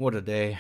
What a day.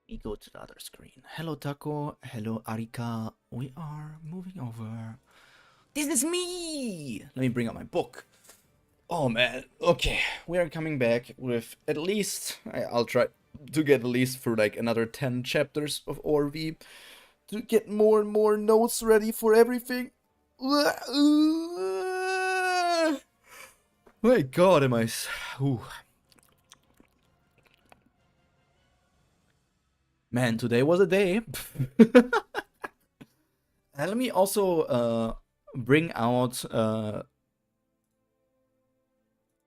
We go to the other screen. Hello, Taco. Hello, Arika. We are moving over. This is me! Let me bring up my book. Oh, man. Okay, we are coming back with at least... I'll try to get at least through like another 10 chapters of ORV to get more and more notes ready for everything. My god, am I... Ooh. Man, today was a day. And let me also bring out my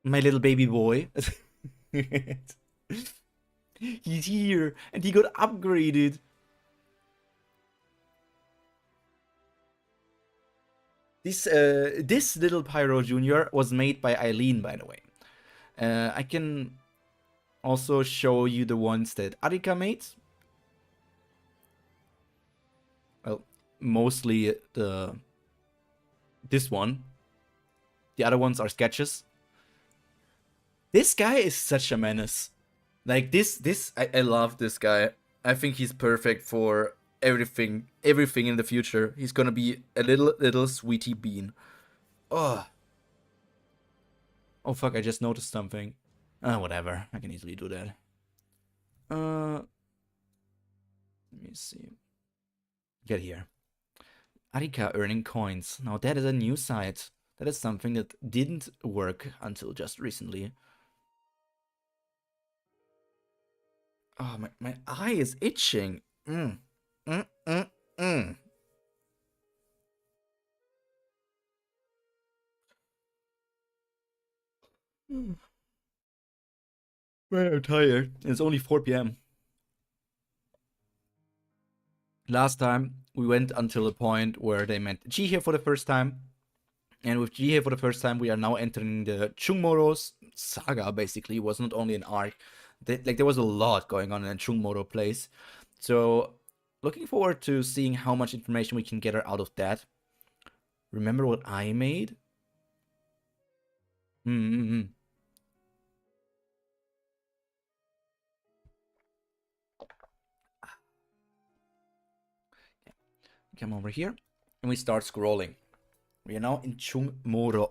little baby boy. He's here, and he got upgraded. This little Pyro Junior was made by Eileen, by the way. I can also show you the ones that Arika made. Well, mostly this one. The other ones are sketches. This guy is such a menace. Like I love this guy. I think he's perfect for everything in the future. He's gonna be a little sweetie bean. Oh. Oh fuck, I just noticed something. Whatever. I can easily do that. Let me see. Get here. Arika earning coins. Now that is a new site. That is something that didn't work until just recently. Oh, my eye is itching. Where I'm tired. It's only 4 p.m. Last time we went until a point where they meant G here for the first time. And with G here for the first time, we are now entering the Chungmoro's saga, basically. It was not only an arc. There was a lot going on in Chungmoro place. So, looking forward to seeing how much information we can gather out of that. Remember what I made? Come over here, and we start scrolling. We are now in Chungmoro.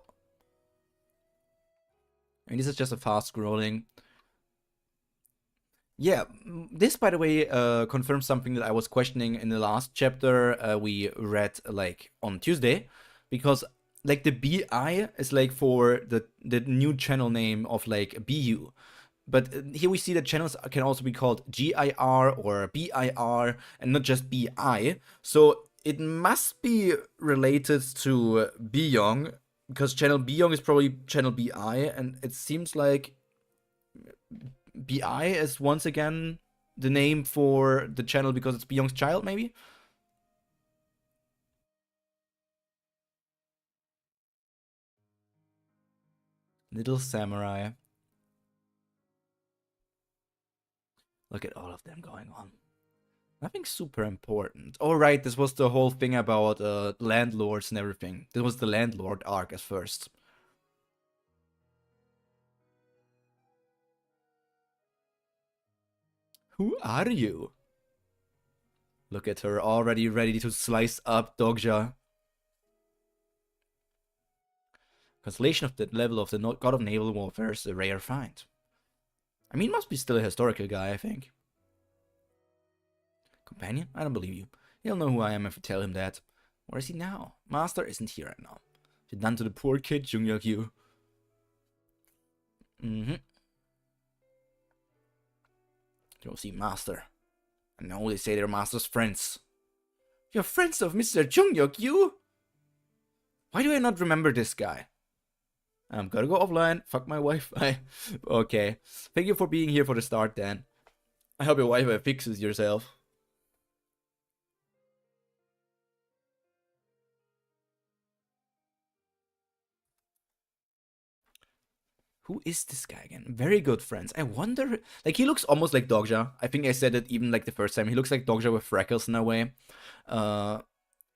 And this is just a fast scrolling. Yeah, this, by the way, confirms something that I was questioning in the last chapter we read, like, on Tuesday. Because, like, the BI is, like, for the new channel name of, like, BU. But here we see that channels can also be called GIR or BIR and not just BI. So it must be related to Beyong, because channel Beyong is probably channel BI, and it seems like BI is once again the name for the channel because it's Beyong's child, maybe? Little Samurai. Look at all of them going on. Nothing super important. Oh, right, this was the whole thing about landlords and everything. This was the landlord arc at first. Who are you? Look at her, already ready to slice up Dogja. Constellation of the level of the God of Naval Warfare is a rare find. I mean, must be still a historical guy, I think. Companion? I don't believe you. He'll know who I am if I tell him that. Where is he now? Master isn't here right now. You're done to the poor kid, Junghyuk-yu. Go see Master. I know they say they're Master's friends. You're friends of Mr. Jungyok, you? Why do I not remember this guy? I'm gonna go offline. Fuck my Wi-Fi. Okay. Thank you for being here for the start, Dan. I hope your Wi-Fi fixes yourself. Who is this guy again? Very good friends. I wonder... Like, he looks almost like Dogja. I think I said it even, like, the first time. He looks like Dogja with freckles in a way. I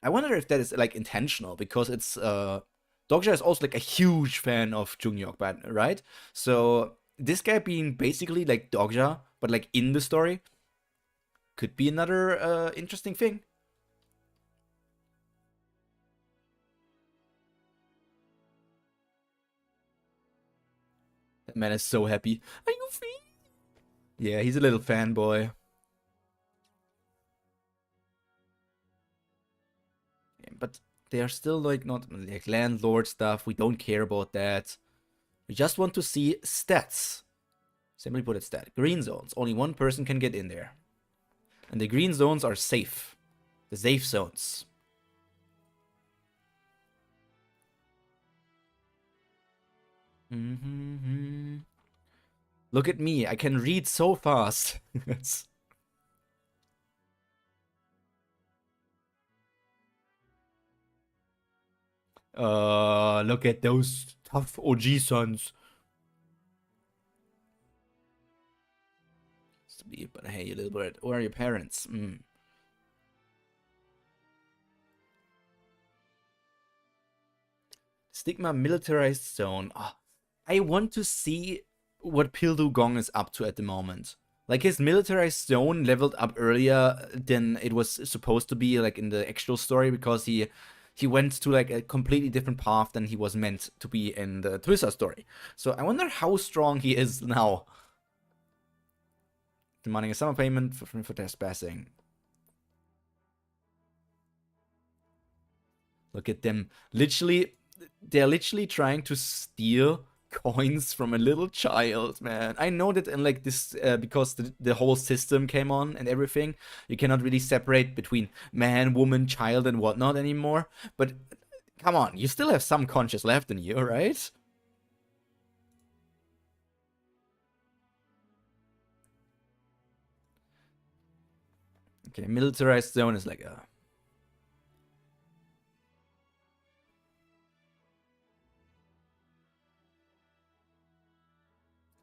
wonder if that is, like, intentional, because it's... Dogja is also, like, a huge fan of Jungyok, right? So, this guy being basically, like, Dogja, but, like, in the story, could be another interesting thing. That man is so happy. Are you free? Yeah, he's a little fanboy. Yeah, but they are still like not like landlord stuff. We don't care about that. We just want to see stats. Simply put it, stat. Green zones. Only one person can get in there. And the green zones are safe. The safe zones. Look at me. I can read so fast. Look at those tough OG sons. But hey, you little bird. Where are your parents? Stigma militarized zone. Oh, I want to see what Pildu Gong is up to at the moment. Like, his militarized zone leveled up earlier than it was supposed to be, like in the actual story, because he went to like a completely different path than he was meant to be in the Twissa story. So I wonder how strong he is now. Demanding a summer payment for test passing. Look at them. They're literally trying to steal coins from a little child, man. I know that in like this, because the whole system came on and everything, you cannot really separate between man, woman, child, and whatnot anymore. But come on, you still have some conscience left in you, right? Okay, militarized zone is like a...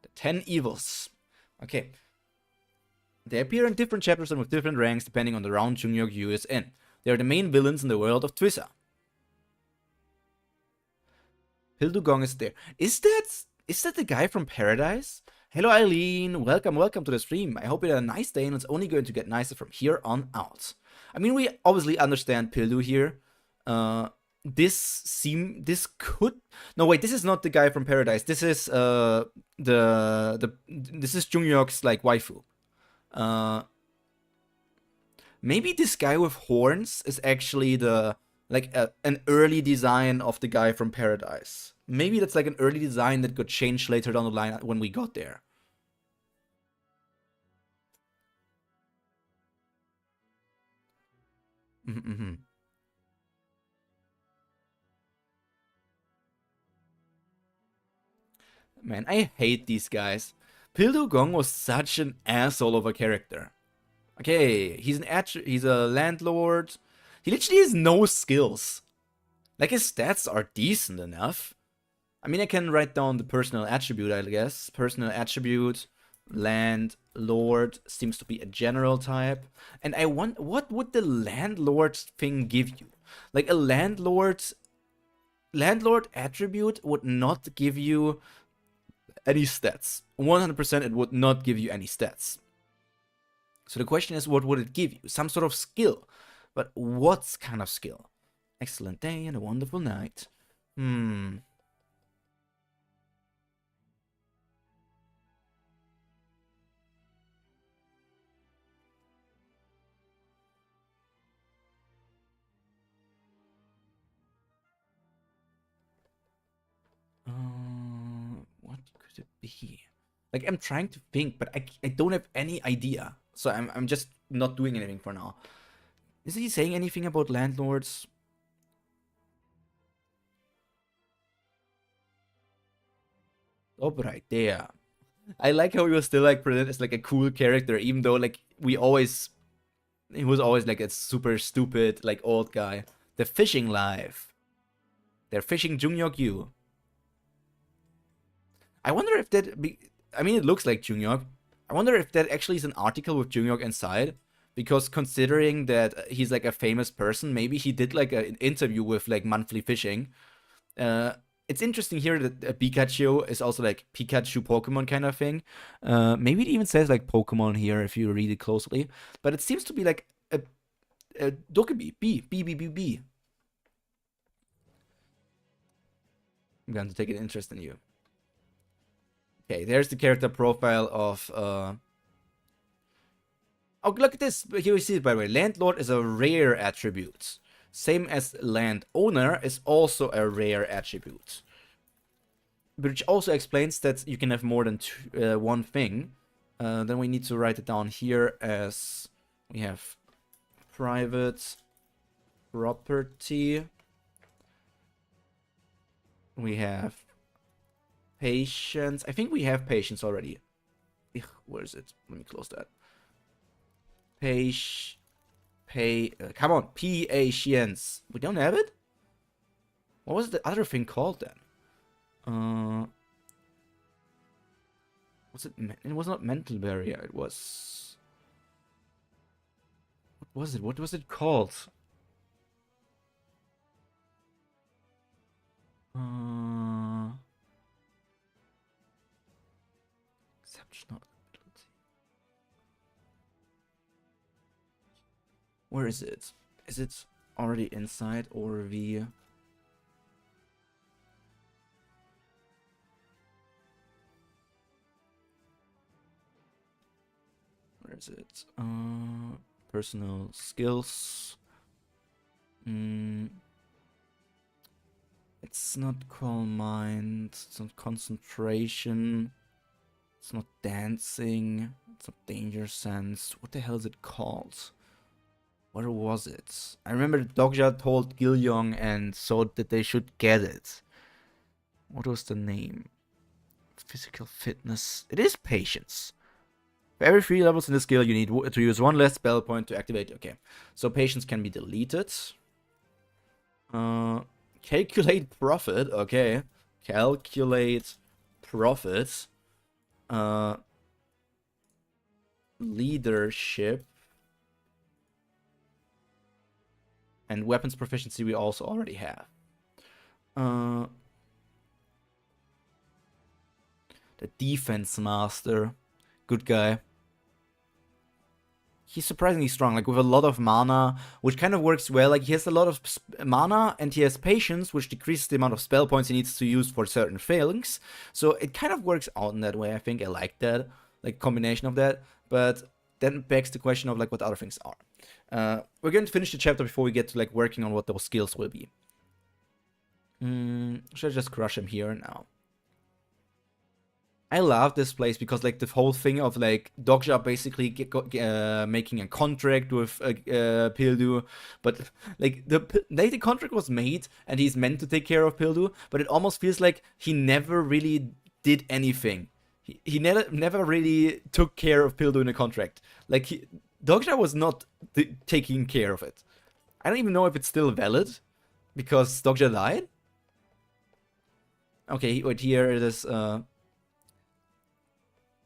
The 10 evils. Okay. They appear in different chapters and with different ranks depending on the round Jungyok Yu is in. They are the main villains in the world of Twissa. Hildugong is there. Is that the guy from Paradise? Hello Eileen, welcome to the stream. I hope you had a nice day and it's only going to get nicer from here on out. I mean, we obviously understand Pildu here. This could... No, wait, this is not the guy from Paradise. This is this is Jungyok's like waifu. Maybe this guy with horns is actually the an early design of the guy from Paradise. Maybe that's like an early design that got changed later down the line when we got there. Man, I hate these guys. Pildu Gong was such an asshole of a character. Okay, he's a landlord. He literally has no skills. Like, his stats are decent enough. I mean, I can write down the personal attribute, I guess. Personal attribute, landlord, seems to be a general type. And I want, what would the landlord thing give you? Like, a landlord attribute would not give you any stats. 100% it would not give you any stats. So the question is, what would it give you? Some sort of skill. But what kind of skill? Excellent day and a wonderful night. What could it be? Like, I'm trying to think, but I don't have any idea. So I'm just not doing anything for now. Is he saying anything about landlords? Oh, right there. I like how he was still like presented as like a cool character, even though like he was always like a super stupid like old guy. The fishing life. They're fishing Jungyok Yu. I wonder if I mean, it looks like Jungyok. I wonder if that actually is an article with Jungyok inside. Because considering that he's like a famous person, maybe he did like an interview with like Monthly Fishing. It's interesting here that Pikachu is also like Pikachu Pokemon kind of thing. Maybe it even says like Pokemon here if you read it closely. But it seems to be like a Dokkaebi. B. I'm going to take an interest in you. Okay, there's the character profile of... Oh, look at this. Here we see it, by the way. Landlord is a rare attribute. Same as landowner is also a rare attribute. Which also explains that you can have more than one thing. Then we need to write it down here as we have private property. We have patience. I think we have patience already. Where is it? Let me close that. Come on, patience. We don't have it? What was the other thing called then? Was it? It was not mental barrier. It was. What was it? What was it called? Exceptional ability. Where is it? Is it already inside ORV? Where is it? Personal skills. It's not calm mind. It's not concentration. It's not dancing. It's not danger sense. What the hell is it called? Where was it? I remember Dokja told Gilyong and so that they should get it. What was the name? Physical fitness. It is patience. For every 3 levels in the skill, you need to use 1 less spell point to activate. Okay, so patience can be deleted. Calculate profit. Okay, calculate profit. Leadership. And weapons proficiency we also already have. The defense master. Good guy. He's surprisingly strong, like with a lot of mana, which kind of works well. Like he has a lot of mana and he has patience, which decreases the amount of spell points he needs to use for certain things. So it kind of works out in that way. I think I like that, like combination of that. But then begs the question of like what other things are. We're going to finish the chapter before we get to like working on what those skills will be. Should I just crush him here now? I love this place because like the whole thing of like Dokja basically making a contract with Pildu, but like the contract was made and he's meant to take care of Pildu, but it almost feels like he never really did anything. He never really took care of Pildu in a contract. Like Dokja was not taking care of it. I don't even know if it's still valid because Dokja died. Okay, wait, here it is.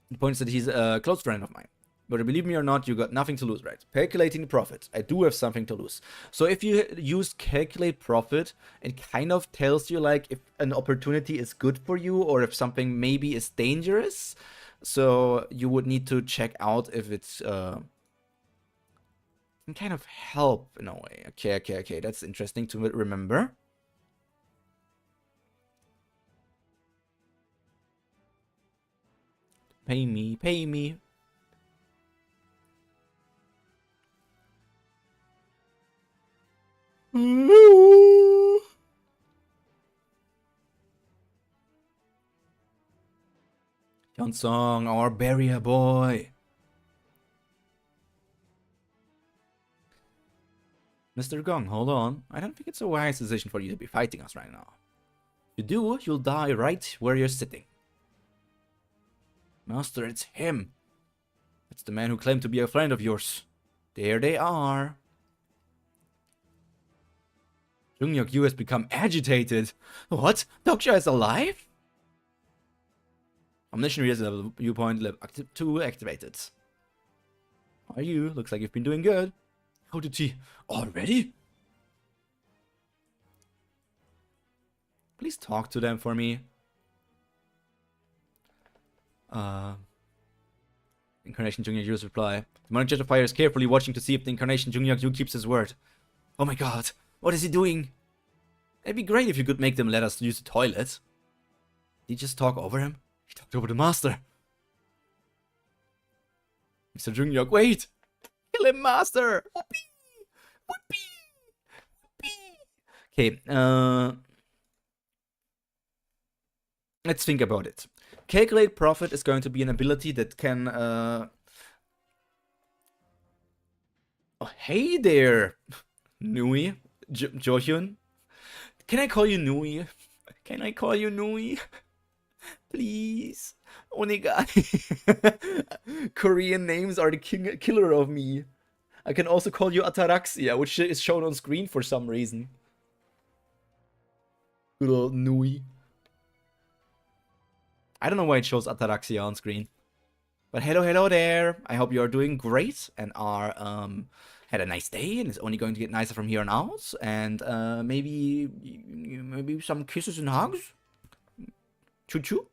The point is that he's a close friend of mine. But believe me or not, you got nothing to lose, right? Calculating the profit. I do have something to lose. So if you use calculate profit, it kind of tells you like if an opportunity is good for you or if something maybe is dangerous. So you would need to check out if it's can kind of help in a way. Okay. That's interesting to remember. Pay me. Hyunsong, our barrier boy. Mr. Gong, hold on. I don't think it's a wise decision for you to be fighting us right now. If you do, you'll die right where you're sitting. Master, it's him. It's the man who claimed to be a friend of yours. There they are. Jungyok Yu has become agitated. What? Doksha is alive? Omniscient readers level Viewpoint level 2 activated. How are you? Looks like you've been doing good. How did he? Already? Please talk to them for me. Incarnation Jungyok Yu's reply. The Monarch Jet of Fire is carefully watching to see if the Incarnation Jungyok Yu keeps his word. Oh my god, what is he doing? It'd be great if you could make them let us use the toilet. Did he just talk over him? He talked over the master. Mr. Jungyok, wait! Kill him, master! Whoopee! Whoopee! Whoopee! Okay, let's think about it. Calculate Profit is going to be an ability that can... Oh, hey there, Nui. Johyun. Can I call you Nui? Can I call you Nui? Please. Onegai. Korean names are the killer of me. I can also call you Ataraxia, which is shown on screen for some reason. Good old Nui. I don't know why it shows Ataraxia on screen. But hello there. I hope you are doing great and are had a nice day and it's only going to get nicer from here on out. And maybe some kisses and hugs. Choo choo.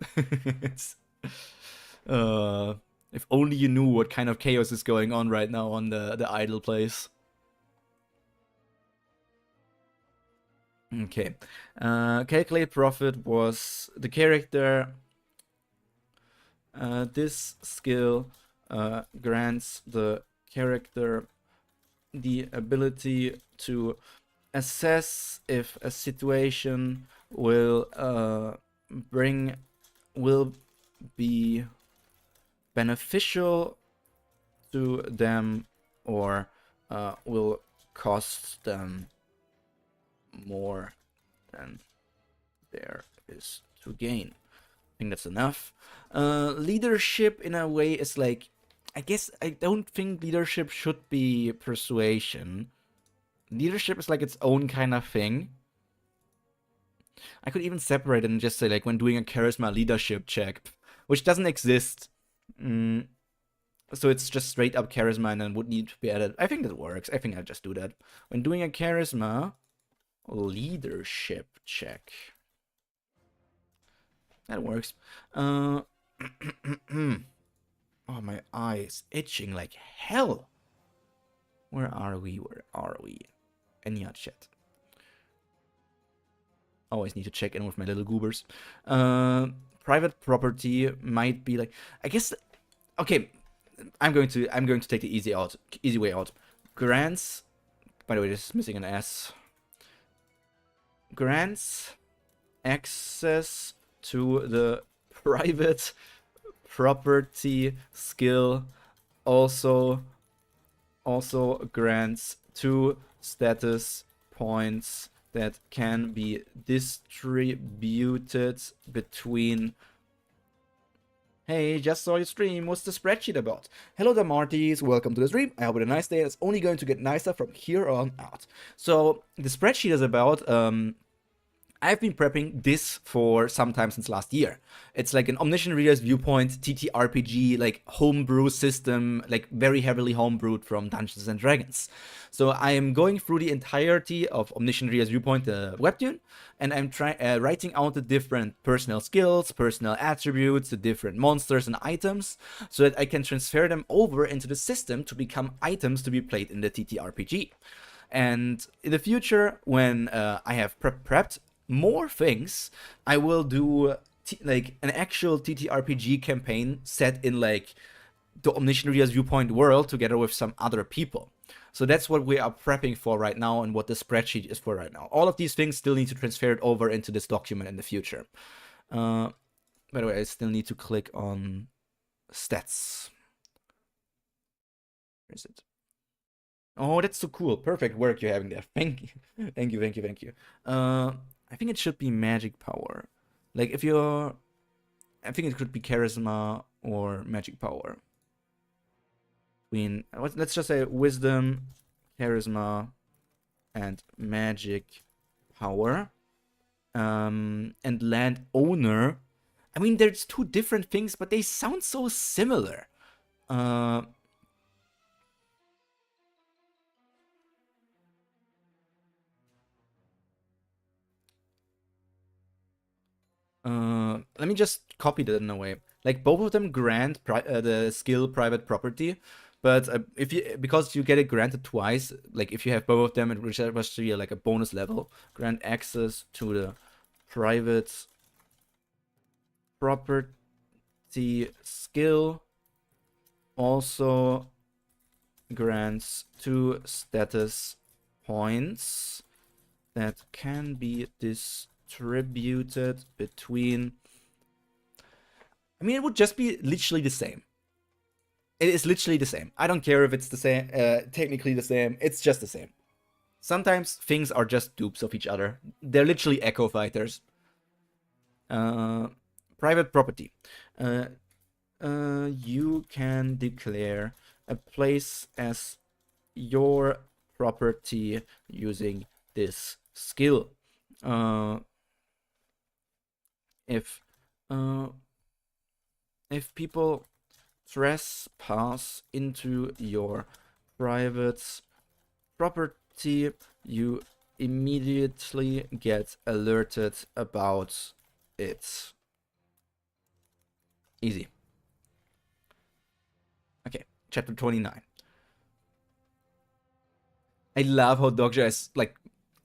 If only you knew what kind of chaos is going on right now on the idle place. Okay. Calculate Profit was the character. This skill grants the character the ability to assess if a situation will be beneficial to them or will cost them more than there is to gain. I think that's enough. Leadership in a way is like, I guess I don't think leadership should be persuasion. Leadership is like its own kind of thing. I could even separate it and just say like when doing a charisma leadership check, which doesn't exist. So it's just straight up charisma and then would need to be added. I think that works. I think I'll just do that. When doing a charisma leadership check. That works. Oh, my eye is itching like hell. Where are we? Where are we? Any chat. Always need to check in with my little goobers. Private property might be like, I guess. Okay, I'm going to take the easy way out. Grants. By the way, this is missing an S. Grants access to the private property skill. Also grants 2 status points that can be distributed between. Hey, just saw your stream. What's the spreadsheet about? Hello there, Martys. Welcome to the stream. I hope you had a nice day. It's only going to get nicer from here on out. So the spreadsheet is about I've been prepping this for some time since last year. It's like an Omniscient Reader's Viewpoint TTRPG, like homebrew system, like very heavily homebrewed from Dungeons and Dragons. So I am going through the entirety of Omniscient Reader's Viewpoint, the webtoon, and I'm writing out the different personal skills, personal attributes, the different monsters and items, so that I can transfer them over into the system to become items to be played in the TTRPG. And in the future, when I have prepped more things, I will do like an actual TTRPG campaign set in like the Omniscient Reader's Viewpoint world together with some other people. So that's what we are prepping for right now and what the spreadsheet is for right now. All of these things still need to transfer it over into this document in the future. By the way, I still need to click on stats. Where is it? Oh, that's so cool. Perfect work you're having there. Thank you. Thank you, thank you, thank you. I think it should be magic power. Like if you're... I think it could be charisma or magic power. Let's just say wisdom, charisma, and magic power. And landowner. I mean, there's two different things, but they sound so similar. Let me just copy that in a way. Like both of them grant the skill private property, but because you get it granted twice, like if you have both of them, it was like a bonus level. Grant access to the private property skill. Also grants 2 status points that can be distributed between... I mean, it would just be literally the same. It is literally the same. I don't care if it's the same, technically the same. It's just the same. Sometimes things are just dupes of each other. They're literally echo fighters. Private property. You can declare a place as your property using this skill. If people trespass into your private property, you immediately get alerted about it. Easy. Okay, chapter 29. I love how Dokkaebi is like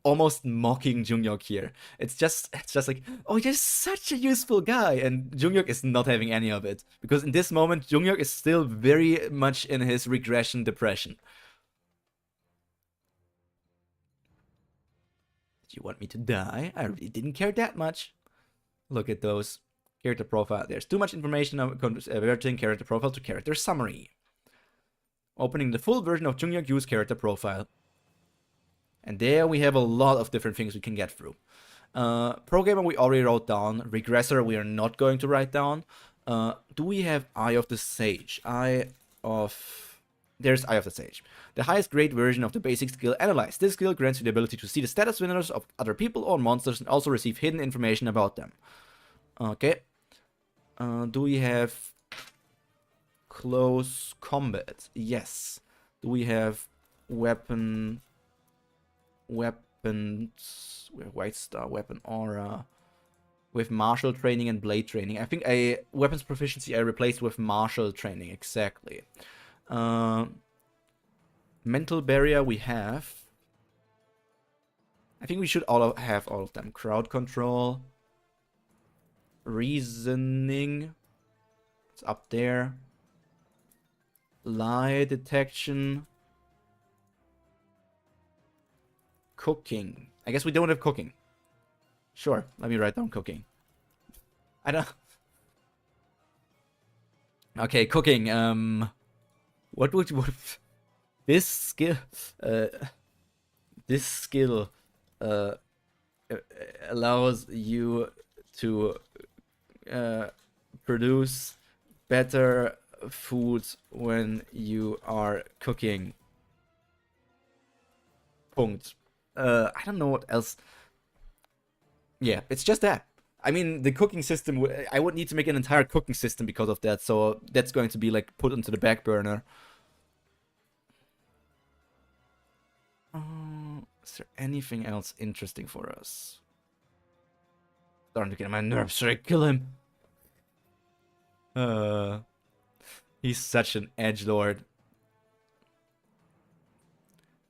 almost mocking Junghyuk here. It's just like, oh, you're such a useful guy, and Junghyuk is not having any of it, because in this moment Junghyuk is still very much in his regression depression. Did you want me to die? I really didn't care that much. Look at those. Character profile. There's too much information on converting character profile to character summary. Opening the full version of Junghyuk Yu's character profile. And there we have a lot of different things we can get through. Programmer we already wrote down. Regressor we are not going to write down. Do we have Eye of the Sage? There's Eye of the Sage. The highest grade version of the basic skill Analyze. This skill grants you the ability to see the status winners of other people or monsters and also receive hidden information about them. Okay. Do we have close combat? Yes. Do we have weapons? White Star, weapon aura. With martial training and blade training. I think weapons proficiency I replaced with martial training, exactly. Mental barrier we have. I think we should have all of them. Crowd control. Reasoning. It's up there. Lie detection. Cooking. I guess we don't have cooking. Sure, let me write down cooking. I don't... Okay, cooking. What this skill allows you to produce better food when you are cooking. Punkt. I don't know what else. Yeah, it's just that. I mean, the cooking system, I would need to make an entire cooking system because of that, so that's going to be like put into the back burner. Is there anything else interesting for us? Starting to get on my nerves. Should I kill him? He's such an edgelord.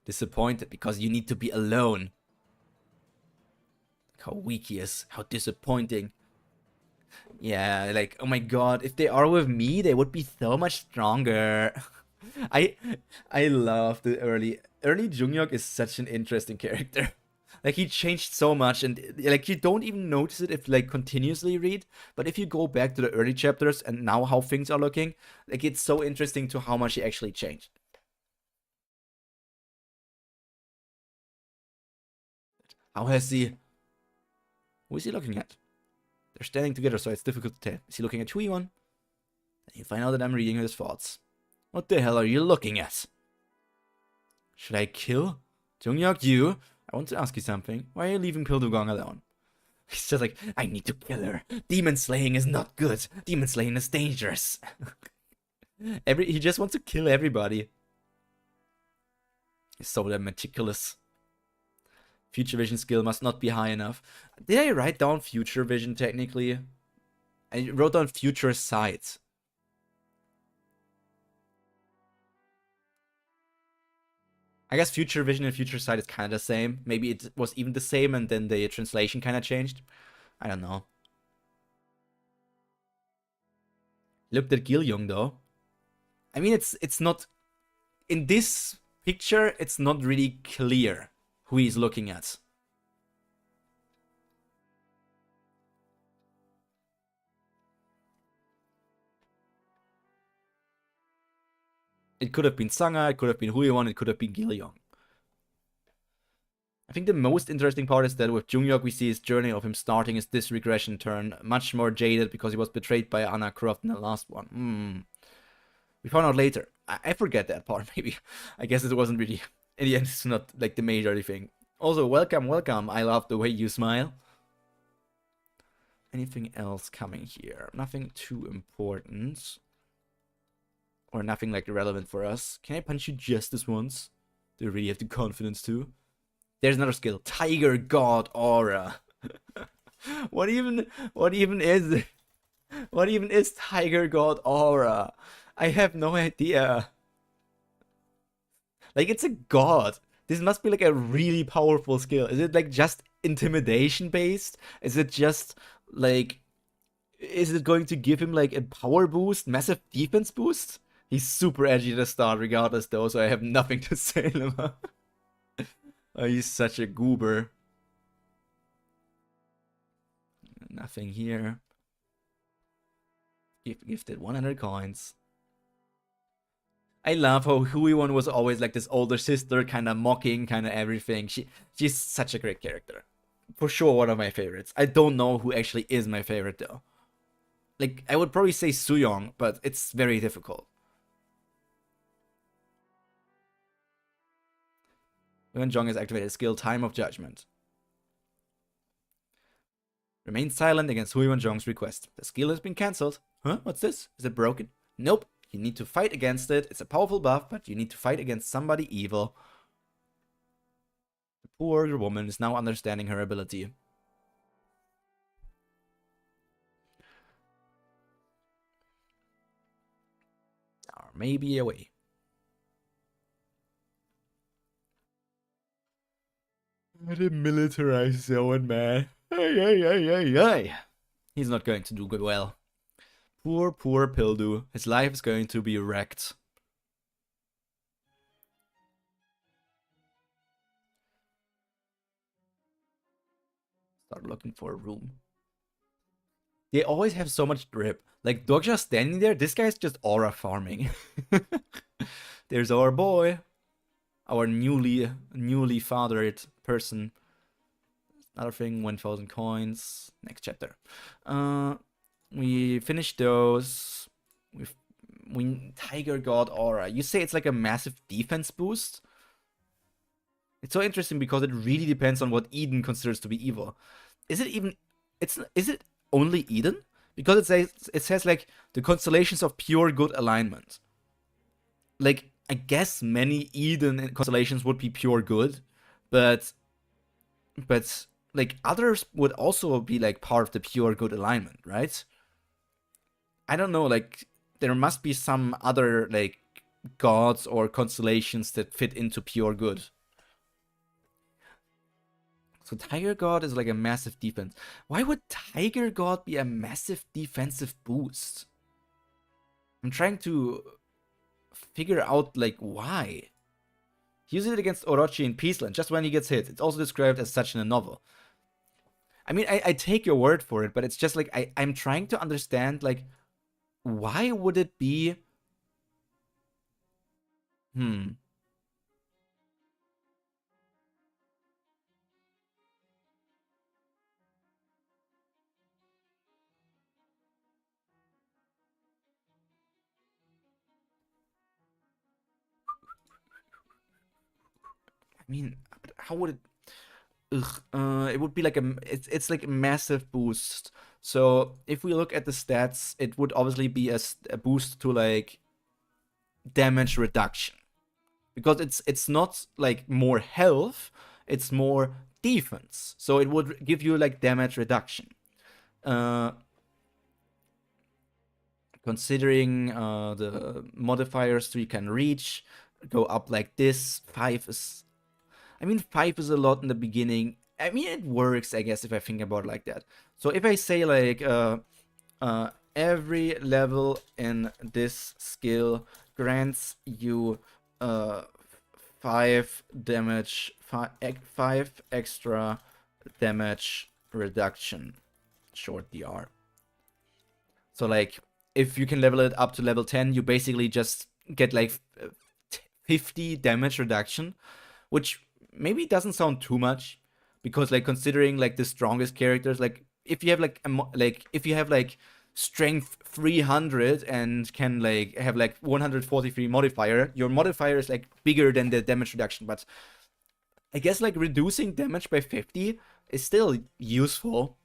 Disappointed because you need to be alone. How weak he is. How disappointing. Yeah, like, oh my god, if they are with me, they would be so much stronger. I love the early Junghyuk is such an interesting character. Like, he changed so much, and like, you don't even notice it if like continuously read. But if you go back to the early chapters and now how things are looking, like, it's so interesting to how much he actually changed. How has he? Who is he looking at? They're standing together, so it's difficult to tell. Is he looking at Chuiwon? And you find out that I'm reading his thoughts. What the hell are you looking at? Should I kill? Junghyuk, you? I want to ask you something. Why are you leaving Pildugong alone? He's just like, I need to kill her. Demon slaying is not good. Demon slaying is dangerous. He just wants to kill everybody. He's so damn meticulous. Future vision skill must not be high enough. Did I write down future vision technically? I wrote down future sight. I guess future vision and future sight is kind of the same. Maybe it was even the same and then the translation kind of changed. I don't know. Looked at Gilyong though. I mean, it's not... In this picture, it's not really clear who he's looking at. It could have been Sanga, it could have been Huiwon, it could have been Gilyong. I think the most interesting part is that with Junghyuk we see his journey of him starting his disregression turn, much more jaded because he was betrayed by Anna Croft in the last one. We found out later. I forget that part, maybe. I guess it wasn't really... In the end, it's not like the major thing. Also, welcome. I love the way you smile. Anything else coming here? Nothing too important. Or nothing like relevant for us. Can I punch you just this once? Do you really have the confidence to? There's another skill. Tiger God Aura. What even is Tiger God Aura? I have no idea. Like, it's a god. This must be like a really powerful skill. Is it like just intimidation based? Is it just like... Is it going to give him like a power boost? Massive defense boost? He's super edgy at the start regardless though, so I have nothing to say about. Oh, he's such a goober. Nothing here. Gifted 100 coins. I love how Huiwon was always like this older sister, kind of mocking, kind of everything. She's such a great character. For sure, one of my favorites. I don't know who actually is my favorite though. Like, I would probably say Suyong, but it's very difficult. When Jong has activated skill Time of Judgment. Remain silent against Huiwon Jong's request. The skill has been cancelled. Huh? What's this? Is it broken? Nope. You need to fight against it. It's a powerful buff, but you need to fight against somebody evil. The poor woman is now understanding her ability. Or maybe a way. The militarized zone, man. He's not going to do good well. Poor Pildu. His life is going to be wrecked. Start looking for a room. They always have so much drip. Like, Dokja standing there, this guy's just aura farming. There's our boy. Our newly fathered person. Another thing, 1,000 coins. Next chapter. We finished those. We Tiger God Aura. You say it's like a massive defense boost? It's so interesting because it really depends on what Eden considers to be evil. Is it even... Is it only Eden? Because it says like the constellations of pure good alignment. Like, I guess many Eden constellations would be pure good, but like others would also be like part of the pure good alignment, right? I don't know, like there must be some other like gods or constellations that fit into pure good. So Tiger God is like a massive defense. Why would Tiger God be a massive defensive boost? I'm trying to figure out like why. He uses it against Orochi in Peaceland, just when he gets hit. It's also described as such in a novel. I mean, I take your word for it, but it's just like, I'm trying to understand, like, why would it be... I mean, how would it... it would be like it's like a massive boost. So if we look at the stats, it would obviously be a boost to like damage reduction, because it's not like more health, it's more defense. So it would give you like damage reduction. Considering the modifiers 3 can reach, go up like this. 5 is... I mean, 5 is a lot in the beginning. I mean, it works, I guess, if I think about it like that. So if I say, like, every level in this skill grants you 5 damage, 5 extra damage reduction, short DR. So, like, if you can level it up to level 10, you basically just get, like, 50 damage reduction, which maybe doesn't sound too much, because like considering like the strongest characters, like if you have like strength 300 and can like have like 143 modifier, your modifier is like bigger than the damage reduction. But I guess like reducing damage by 50 is still useful.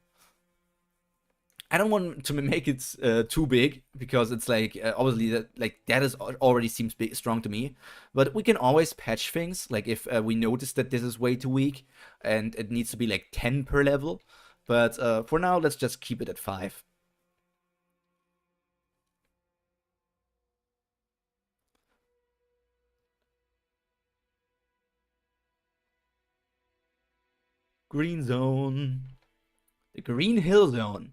I don't want to make it too big, because it's like obviously that is already seems strong to me. But we can always patch things, like if we notice that this is way too weak and it needs to be like 10 per level. But for now, let's just keep it at 5. Green zone. The Green Hill Zone.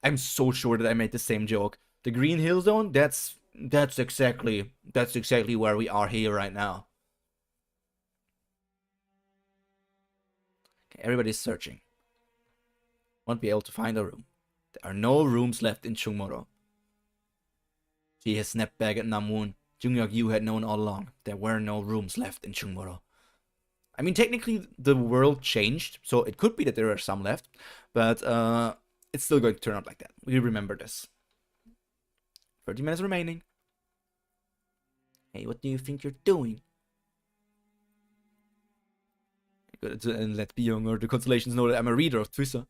I'm so sure that I made the same joke. The Green Hill Zone, that's exactly where we are here right now. Okay, everybody's searching. Won't be able to find a room. There are no rooms left in Chungmoro. She has snapped back at Namwoon. Jungyok Yu had known all along. There were no rooms left in Chungmoro. I mean, technically, the world changed, so it could be that there are some left, but it's still going to turn out like that. We remember this. 30 minutes remaining. Hey, what do you think you're doing? And let Byung or the Constellations know that I'm a reader of Twitter.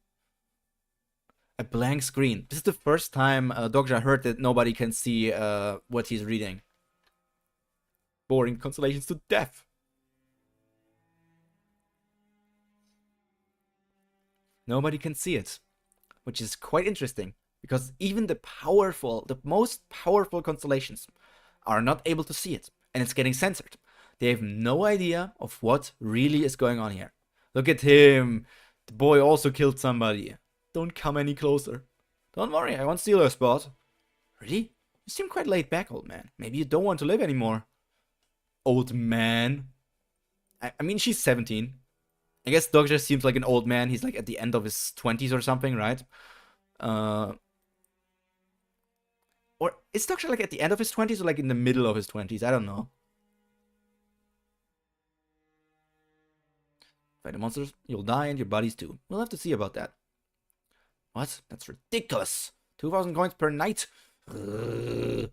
A blank screen. This is the first time Dokja heard that nobody can see what he's reading. Boring Constellations to death. Nobody can see it, which is quite interesting, because even the most powerful constellations are not able to see it, and it's getting censored. They have no idea of what really is going on here. Look at him. The boy also killed somebody. Don't come any closer. Don't worry, I won't steal your spot. Really? You seem quite laid back, old man. Maybe you don't want to live anymore. Old man? I mean, she's 17. I guess Dokja seems like an old man. He's like at the end of his 20s or something, right? Or is Dokja like at the end of his 20s or like in the middle of his 20s? I don't know. Fight the monsters, you'll die, and your buddies too. We'll have to see about that. What? That's ridiculous. 2,000 coins per night? Do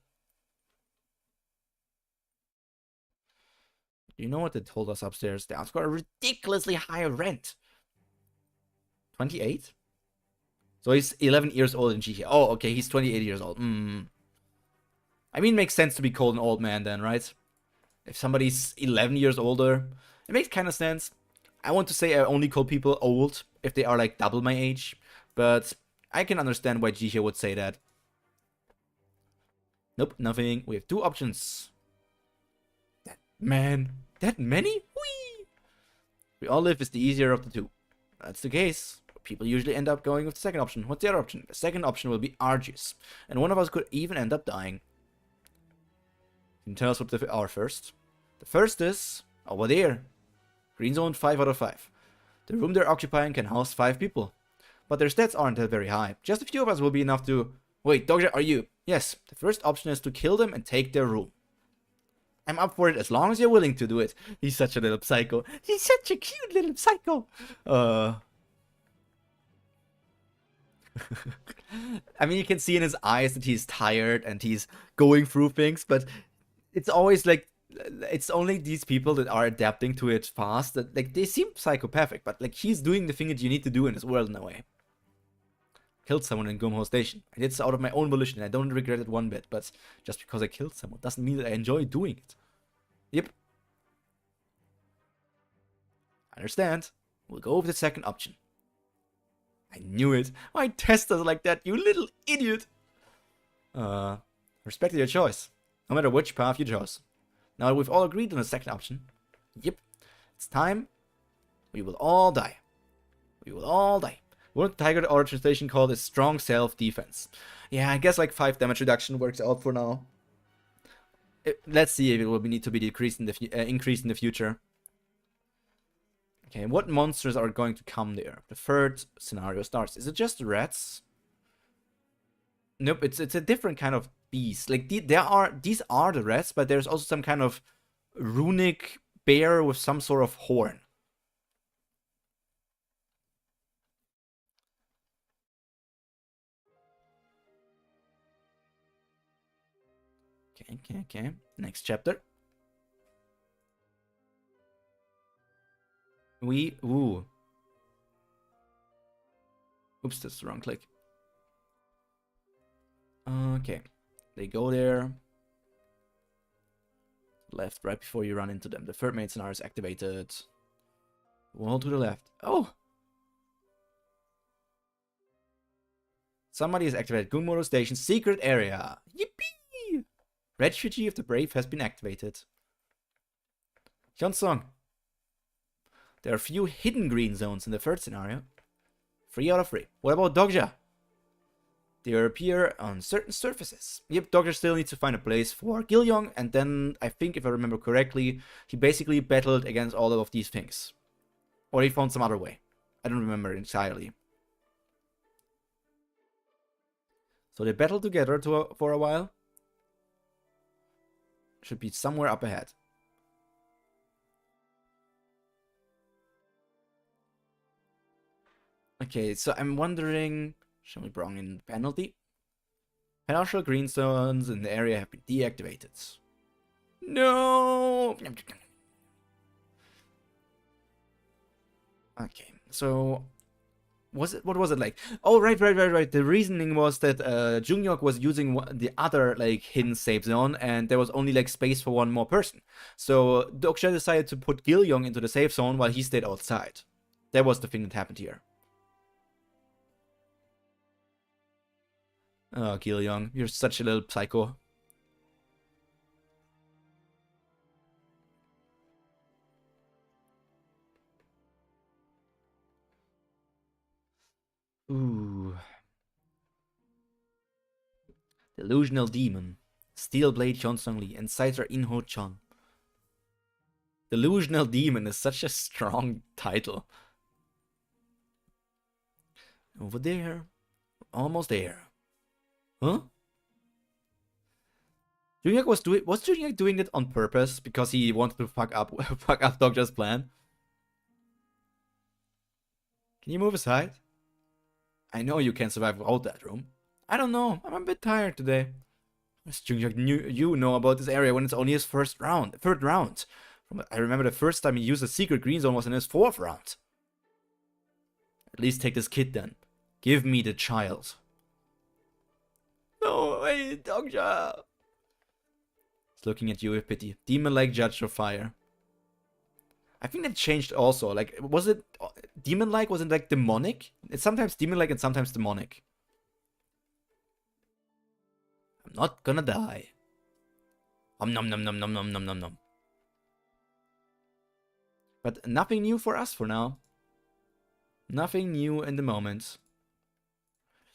you know what they told us upstairs? They asked for a ridiculously high rent. 28? So he's 11 years old in G. Oh, okay, he's 28 years old. I mean, it makes sense to be called an old man then, right? If somebody's 11 years older, it makes kind of sense. I want to say I only call people old if they are like double my age, but I can understand why Jihyo would say that. Nope, nothing. We have 2 options. Man, that many? Whee! We all live is the easier of the 2. That's the case. People usually end up going with the second option. What's the other option? The second option will be arduous, and one of us could even end up dying. Can you tell us what they are first? The first is Over there. Green zone 5 out of 5. The room they're occupying can house 5 people. But their stats aren't that very high. Just a few of us will be enough to... Wait, Dokkaebi, are you? Yes, the first option is to kill them and take their room. I'm up for it as long as you're willing to do it. He's such a little psycho. He's such a cute little psycho. I mean, you can see in his eyes that he's tired and he's going through things, but it's always like, it's only these people that are adapting to it fast, that like they seem psychopathic, but like he's doing the thing that you need to do in this world in a way. Killed someone in Gumho Station. I did this out of my own volition. I don't regret it one bit, but just because I killed someone doesn't mean that I enjoy doing it. Yep. I understand. We'll go with the second option. I knew it. Why test us like that, you little idiot? Respect your choice. No matter which path you chose. Now that we've all agreed on the second option. Yep. It's time. We will all die. We will all die. What Tiger or translation called is strong self-defense. Yeah, I guess like 5 damage reduction works out for now. Let's see if it will need to be decreased in the increased in the future. Okay, what monsters are going to come there? The third scenario starts. Is it just rats? Nope, it's a different kind of beast. Like these are the rats, but there's also some kind of runic bear with some sort of horn. Okay. Next chapter. Ooh. Oops, that's the wrong click. Okay. They go there. Left, right before you run into them. The third main scenario is activated. Wall to the left. Oh! Somebody has activated Gunmoto Station's secret area. Yippee! Refugee of the Brave has been activated. Hyunsong. There are few hidden green zones in the third scenario. 3 out of 3. What about Dokkaebi? They appear on certain surfaces. Yep, Dokkaebi still needs to find a place for Gilyong, and then I think if I remember correctly, he basically battled against all of these things. Or he found some other way. I don't remember entirely. So they battled together for a while. Should be somewhere up ahead. Okay, so I'm wondering, shall we bring in penalty? Partial green zones in the area have been deactivated. No! Okay, so what was it like? Oh, right. The reasoning was that Jungyok was using the other like hidden safe zone, and there was only like space for one more person. So Dokkaebi decided to put Gilyong into the safe zone while he stayed outside. That was the thing that happened here. Oh, Gilyong, you're such a little psycho. Ooh. Delusional Demon. Steelblade Hyunsong Lee. Insider Inho Chon. Delusional Demon is such a strong title. Over there. Almost there. Huh? Jungyok was Jungyok doing it on purpose because he wanted to fuck up Dokkaebi's plan? Can you move aside? I know you can survive without that room. I don't know. I'm a bit tired today. Jungyok you know about this area when it's only his third round. I remember the first time he used a secret green zone was in his 4th round. At least take this kid then. Give me the child. No, wait, Dokkaebi. He's looking at you with pity. Demon-like judge of fire. I think that changed also. Like, was it demon-like? Was it like demonic? It's sometimes demon-like and sometimes demonic. I'm not gonna die. Nom nom nom nom nom nom nom nom. But nothing new for us for now. Nothing new in the moment.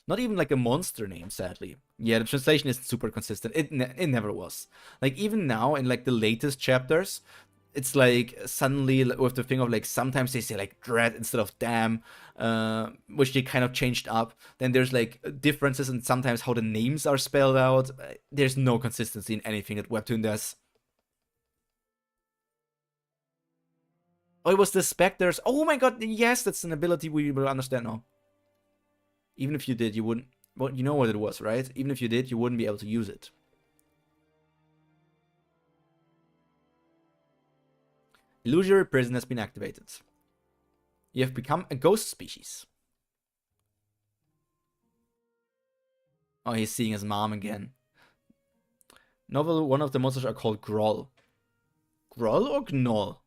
Not even like a monster name, sadly. Yeah, the translation isn't super consistent. It never was. Like even now in like the latest chapters, it's like suddenly with the thing of like sometimes they say like dread instead of damn, which they kind of changed up. Then there's like differences in sometimes how the names are spelled out. There's no consistency in anything that Webtoon does. Oh, it was the specters. Oh my god, yes, that's an ability we will understand now. Even if you did, you wouldn't. Well, you know what it was, right? Even if you did, you wouldn't be able to use it. Illusory prison has been activated. You have become a ghost species. Oh, he's seeing his mom again. Novel, one of the monsters are called Groll. Groll or Gnoll?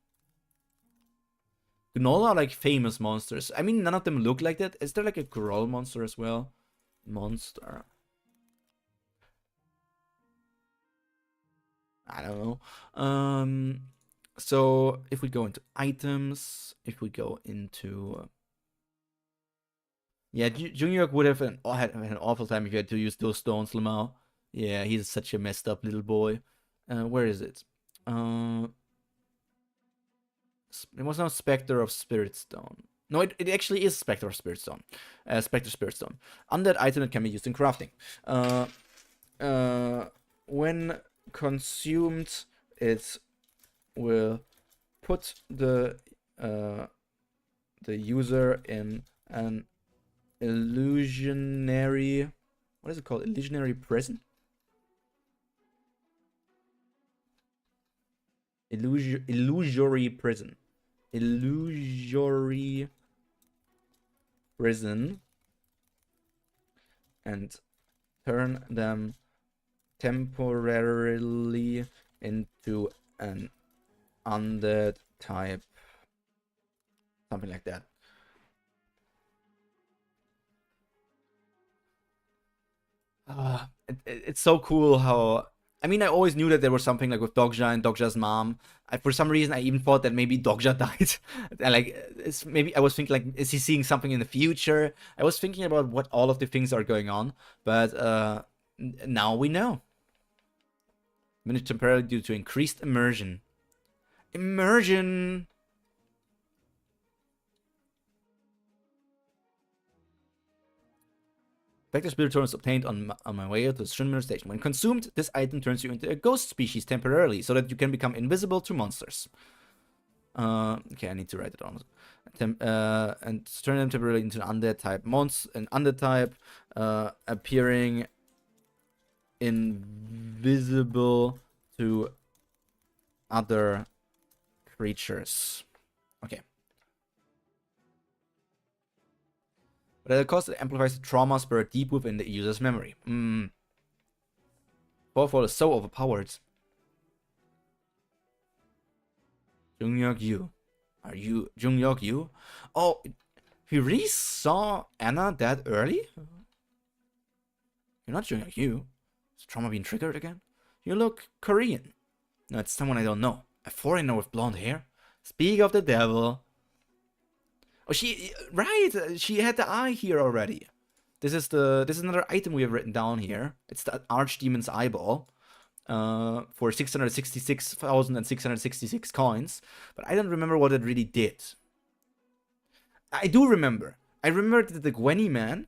Gnoll are like famous monsters. I mean, none of them look like that. Is there like a Groll monster as well? Monster. I don't know. So if we go into items, if we go into yeah, Junior would have had an awful time if you had to use those stones, Lamau. Yeah, he's such a messed up little boy. Where is it? It was not Spectre of Spirit Stone. No, it actually is Spectre of Spirit Stone. Spectre Spirit Stone. Undead item that can be used in crafting. When consumed, it will put the user in an illusionary, what is it called? Illusionary prison? Illusory prison. Illusory prison. And turn them temporarily into an undead type. Something like that. It's so cool how... I mean, I always knew that there was something like with Dokja and Dokja's mom. For some reason, I even thought that maybe Dokja died. And like, maybe I was thinking like, is he seeing something in the future? I was thinking about what all of the things are going on. But now we know. Managed temporarily due to increased immersion. Immersion! Spectre Spirit Stone is obtained on my way to the Shinmir Station. When consumed, this item turns you into a ghost species temporarily, so that you can become invisible to monsters. Okay, I need to write it down. And turn them temporarily into an undead type appearing invisible to other creatures. Okay. But at a cost, it amplifies the trauma buried deep within the user's memory. Powerful is so overpowered. Junghyuk Yu. Are you Junghyuk Yu? Oh, he really saw Anna that early? You're not Junghyuk Yu. Is trauma being triggered again? You look Korean. No, it's someone I don't know. A foreigner with blonde hair? Speak of the devil. Oh, she had the eye here already. This is another item we have written down here. It's the Archdemon's Eyeball. For 666,666 coins. But I don't remember what it really did. I do remember. I remember that the Gwenny Man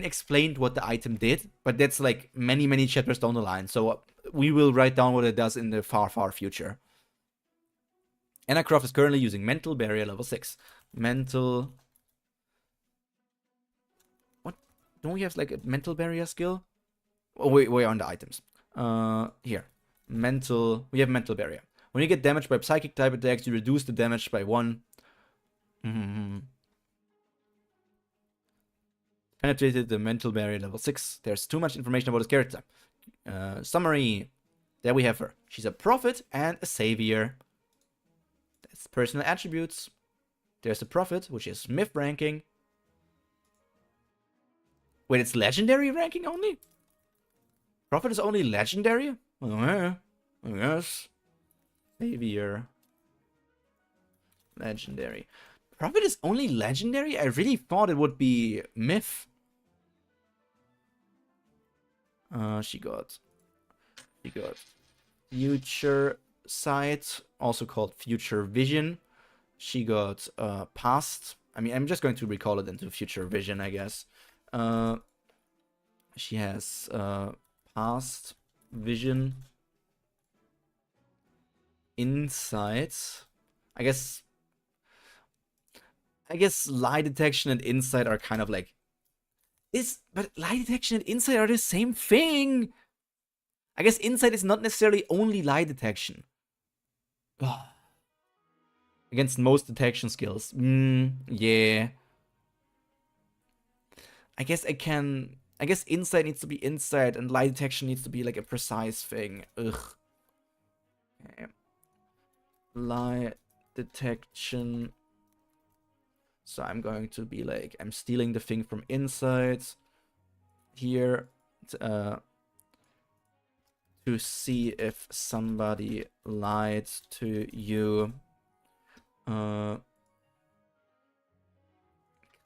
explained what the item did, but that's like many, many chapters down the line. So we will write down what it does in the far, far future. Anna Croft is currently using Mental Barrier level 6. Mental... What? Don't we have like a Mental Barrier skill? Oh, we're on the items. Here. Mental... We have Mental Barrier. When you get damaged by Psychic type attacks, you reduce the damage by 1. Penetrated the Mental Barrier level 6. There's too much information about his character. Summary. There we have her. She's a prophet and a savior. That's personal attributes. There's the prophet, which is myth ranking. Wait, it's legendary ranking only? Prophet is only legendary? Oh, yeah. Yes. Savior. Legendary. Prophet is only legendary? I really thought it would be myth. She got future sight, also called future vision. She got past. I mean, I'm just going to recall it into future vision, I guess. She has past vision, insight. I guess lie detection and insight are kind of like but lie detection and insight are the same thing. I guess insight is not necessarily only lie detection. Against most detection skills. Yeah. I guess insight needs to be insight and lie detection needs to be like a precise thing. Ugh. Okay. Lie detection. So I'm going to be like, I'm stealing the thing from insight here to see if somebody lied to you.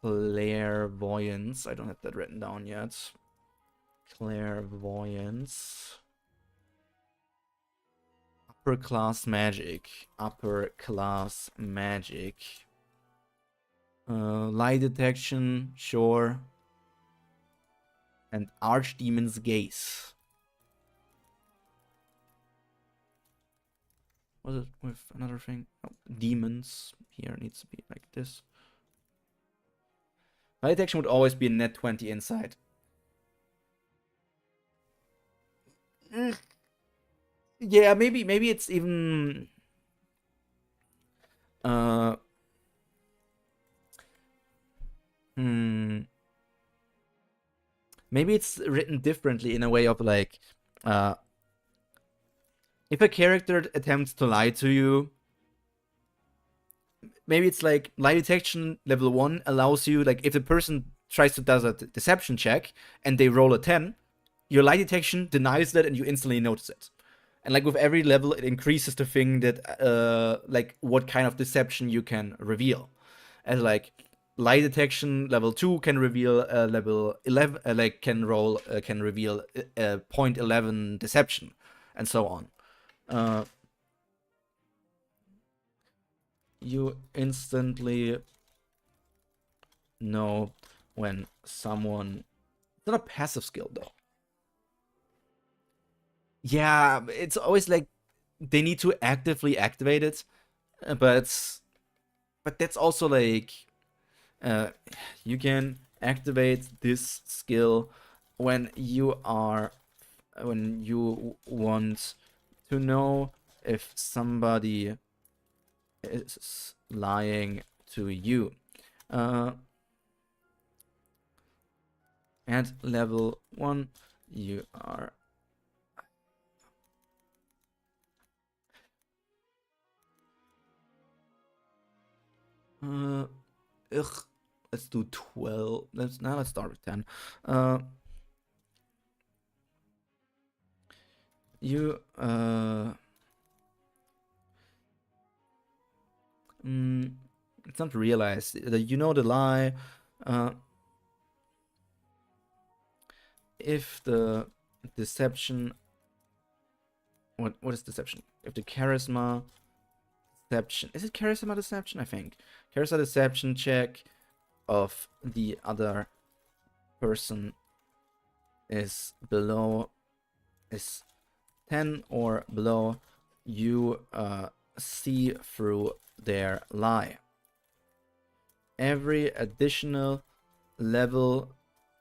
Clairvoyance. I don't have that written down yet. Clairvoyance. Upper class magic. Upper class magic. Lie detection, sure. And Archdemon's Gaze. Was it with another thing? Oh, demons. Here needs to be like this. Lie detection would always be a net 20 inside. Yeah, maybe it's even maybe it's written differently in a way of like if a character attempts to lie to you, maybe it's like lie detection level 1 allows you, like if the person tries to does a deception check and they roll a 10, your lie detection denies that and you instantly notice it. And like with every level, it increases the thing that like what kind of deception you can reveal. As like lie detection level 2 can reveal level 11, like can reveal 0.11 deception, and so on. You instantly know when someone. It's not a passive skill though. Yeah, it's always like they need to actively activate it, but that's also like you can activate this skill when you want to know if somebody is lying to you. At level 1, you are let's do 12. Let's start with 10. You it's not realized that you know the lie. If the deception, what is deception? If the charisma deception, is it charisma deception? I think charisma deception check of the other person is 10 or below, you see through their lie. Every additional level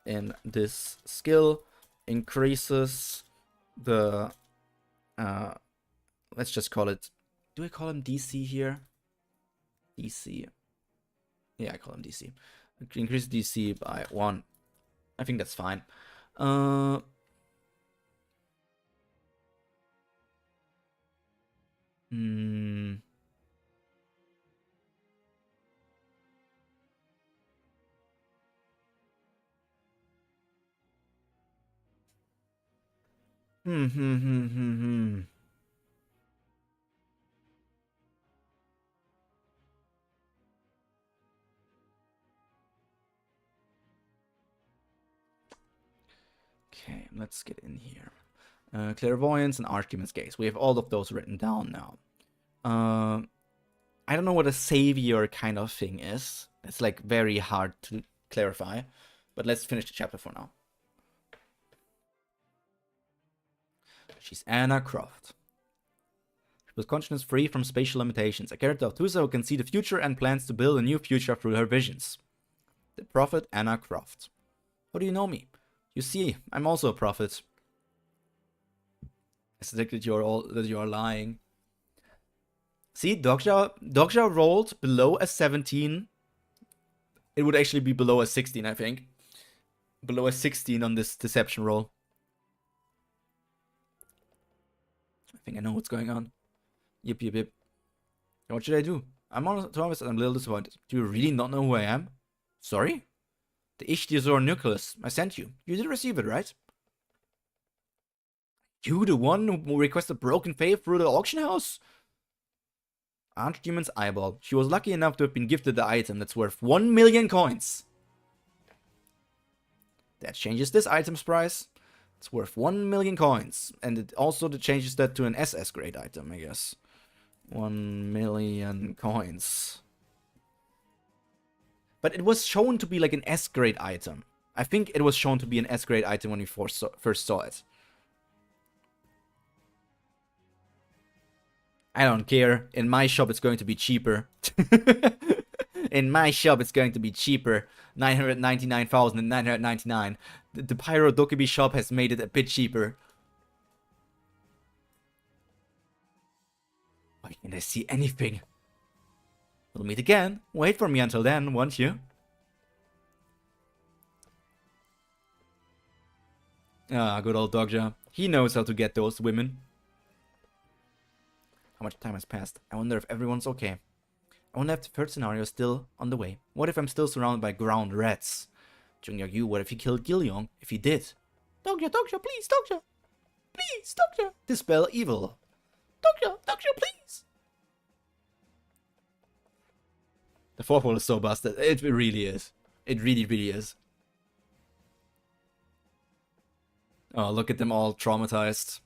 in this skill increases the let's just call it, do I call him DC here? DC. Yeah, I call him DC. Increase DC by 1. I think that's fine. Okay, let's get in here. Clairvoyance and Archdemon's Gaze. We have all of those written down now. I don't know what a savior kind of thing is. It's like very hard to clarify. But let's finish the chapter for now. She's Anna Croft. She was consciousness free from spatial limitations. A character of Tusa who can see the future and plans to build a new future through her visions. The prophet Anna Croft. How do you know me? You see, I'm also a prophet. It's like that you're lying. See, Dokkaebi rolled below a 17. It would actually be below a 16, I think. Below a 16 on this deception roll. I think I know what's going on. Yip. What should I do? I'm honest, I'm a little disappointed. Do you really not know who I am? Sorry? The Ichthyosaur nucleus. I sent you. You did receive it, right? You the one who requested broken faith through the auction house? Archdemon's eyeball. She was lucky enough to have been gifted the item that's worth 1 million coins. That changes this item's price. It's worth 1 million coins. And it also changes that to an SS grade item, I guess. 1 million coins. But it was shown to be like an S grade item. I think it was shown to be an S grade item when we first saw it. I don't care. In my shop, it's going to be cheaper. In my shop, it's going to be cheaper. 999,999. The Pyro Dokkaebi shop has made it a bit cheaper. Why can't I see anything? We'll meet again. Wait for me until then, won't you? Ah, good old Dokkaebi. He knows how to get those women. How much time has passed? I wonder if everyone's okay. I wonder if the third scenario is still on the way. What if I'm still surrounded by ground rats? Jungyak Yu, what if he killed Gilyong? If he did? Dokkaebi, please, Dokkaebi! Please, Dokkaebi! Dispel evil. Dokkaebi, please! The fourth wall is so busted. It really is. It really is. Oh, look at them all traumatized.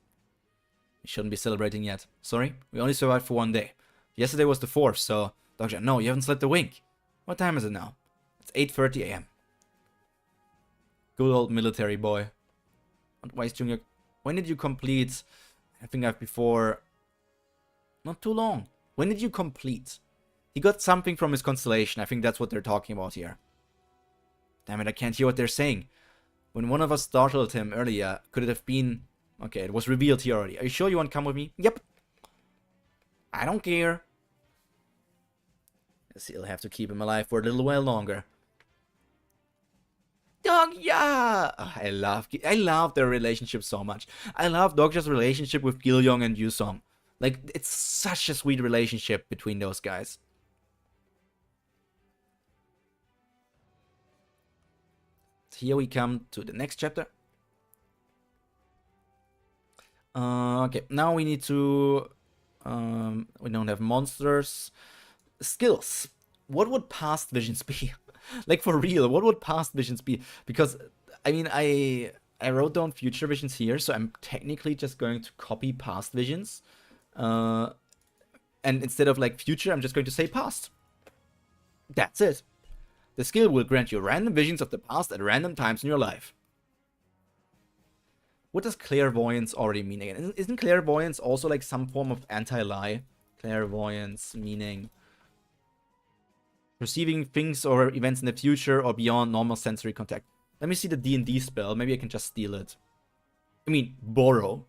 We shouldn't be celebrating yet. Sorry, we only survived for 1 day. Yesterday was the 4th, so... Dokkaebi, no, you haven't slept a wink. What time is it now? It's 8:30 AM. Good old military boy. Why is Junior... When did you complete... I think I've before... Not too long. When did you complete? He got something from his constellation. I think that's what they're talking about here. Damn it, I can't hear what they're saying. When one of us startled him earlier, could it have been... Okay, it was revealed here already. Are you sure you want to come with me? Yep. I don't care. Guess he'll have to keep him alive for a little while longer. Dokkaebi! I love their relationship so much. I love Dokkaebi's relationship with Gilyong and Yusong. Like, it's such a sweet relationship between those guys. Here we come to the next chapter. Okay, now we need to... we don't have monsters. Skills. What would past visions be? Like, for real, what would past visions be? Because, I mean, I wrote down future visions here, so I'm technically just going to copy past visions. And instead of, like, future, I'm just going to say past. That's it. The skill will grant you random visions of the past at random times in your life. What does clairvoyance already mean again? Isn't clairvoyance also like some form of anti-lie? Clairvoyance meaning perceiving things or events in the future or beyond normal sensory contact. Let me see the D&D spell. Maybe I can just steal it. I mean, borrow.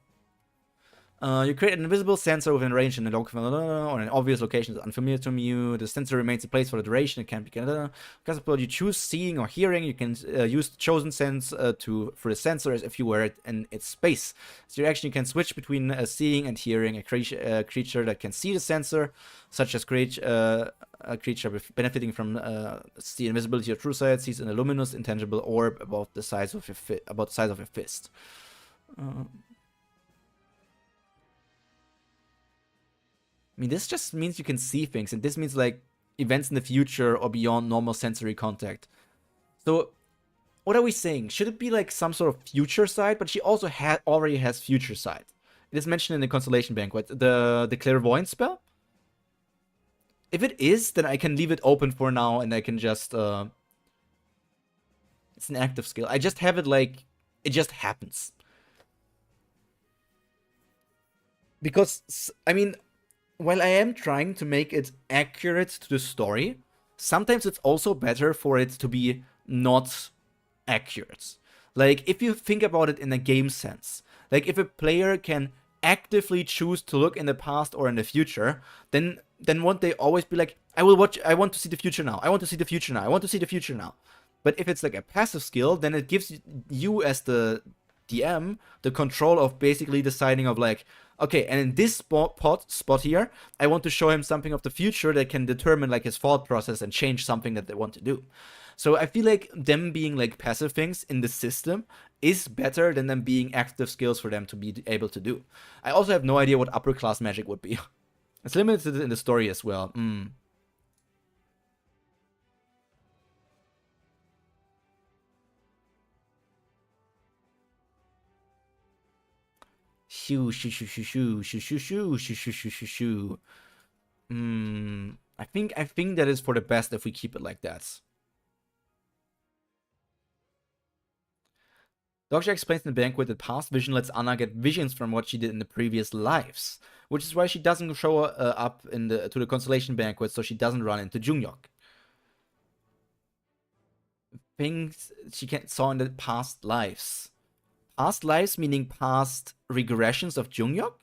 You create an invisible sensor within range in a local or an obvious location that's unfamiliar to you. The sensor remains in place for the duration. It can't be because you choose seeing or hearing. You can use the chosen sense through the sensor as if you were in its space. So your action, you can switch between seeing and hearing. A creature that can see the sensor, such as a creature benefiting from the invisibility of true sight, sees an luminous, intangible orb about the size of a fist. I mean, this just means you can see things, and this means, like, events in the future or beyond normal sensory contact. So, what are we saying? Should it be like some sort of future sight? But she also already has future sight. It is mentioned in the Constellation Banquet, the clairvoyance spell. If it is, then I can leave it open for now, and I can just it's an active skill. I just have it like it just happens. Because I mean, while I am trying to make it accurate to the story, sometimes it's also better for it to be not accurate. Like, if you think about it in a game sense, like if a player can actively choose to look in the past or in the future, then won't they always be like, I want to see the future now, I want to see the future now, I want to see the future now. But if it's like a passive skill, then it gives you as the DM the control of basically deciding of like, okay, and in this spot here, I want to show him something of the future that can determine like his thought process and change something that they want to do. So I feel like them being like passive things in the system is better than them being active skills for them to be able to do. I also have no idea what upper class magic would be. It's limited in the story as well. Shoo, shoo, shoo, shoo, shoo, shoo, shoo, shoo, shoo, shoo, shoo, shoo, shoo. I think that is for the best if we keep it like that. Dokkaebi explains in the banquet that past vision lets Anna get visions from what she did in the previous lives, which is why she doesn't show up to the Constellation banquet, so she doesn't run into Jungyok. Things she saw in the past lives. Past lives meaning past regressions of Jungyok?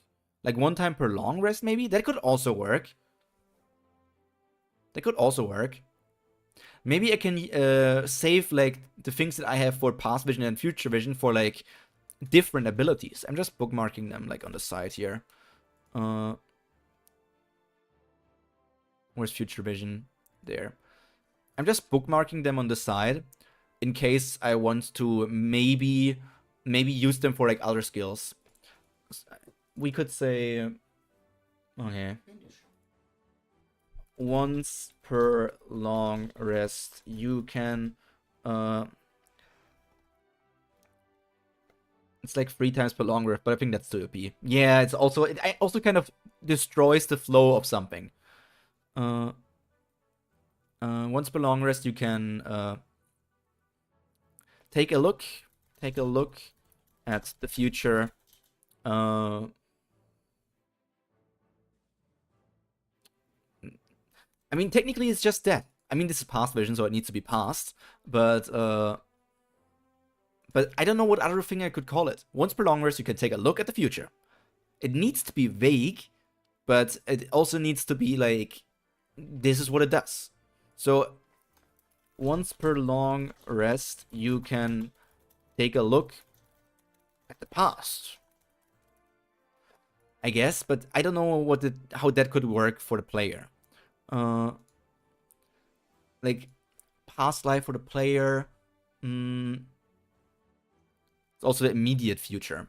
Like one time per long rest, maybe? That could also work. Maybe I can save like the things that I have for past vision and future vision for like different abilities. I'm just bookmarking them like on the side here. Where's future vision? There. I'm just bookmarking them on the side in case I want to maybe use them for like other skills. We could say, okay, once per long rest you can it's like 3 times per long rest, but I think that's too OP. Yeah, it also kind of destroys the flow of something. Once per long rest you can take a look at the future. I mean, technically it's just that. I mean, this is past vision, so it needs to be past, but I don't know what other thing I could call it. Once per long rest, you can take a look at the future. It needs to be vague, but it also needs to be like, this is what it does. So, once per long rest, you can take a look at the past. I guess, but I don't know how that could work for the player. Like past life for the player. It's also the immediate future.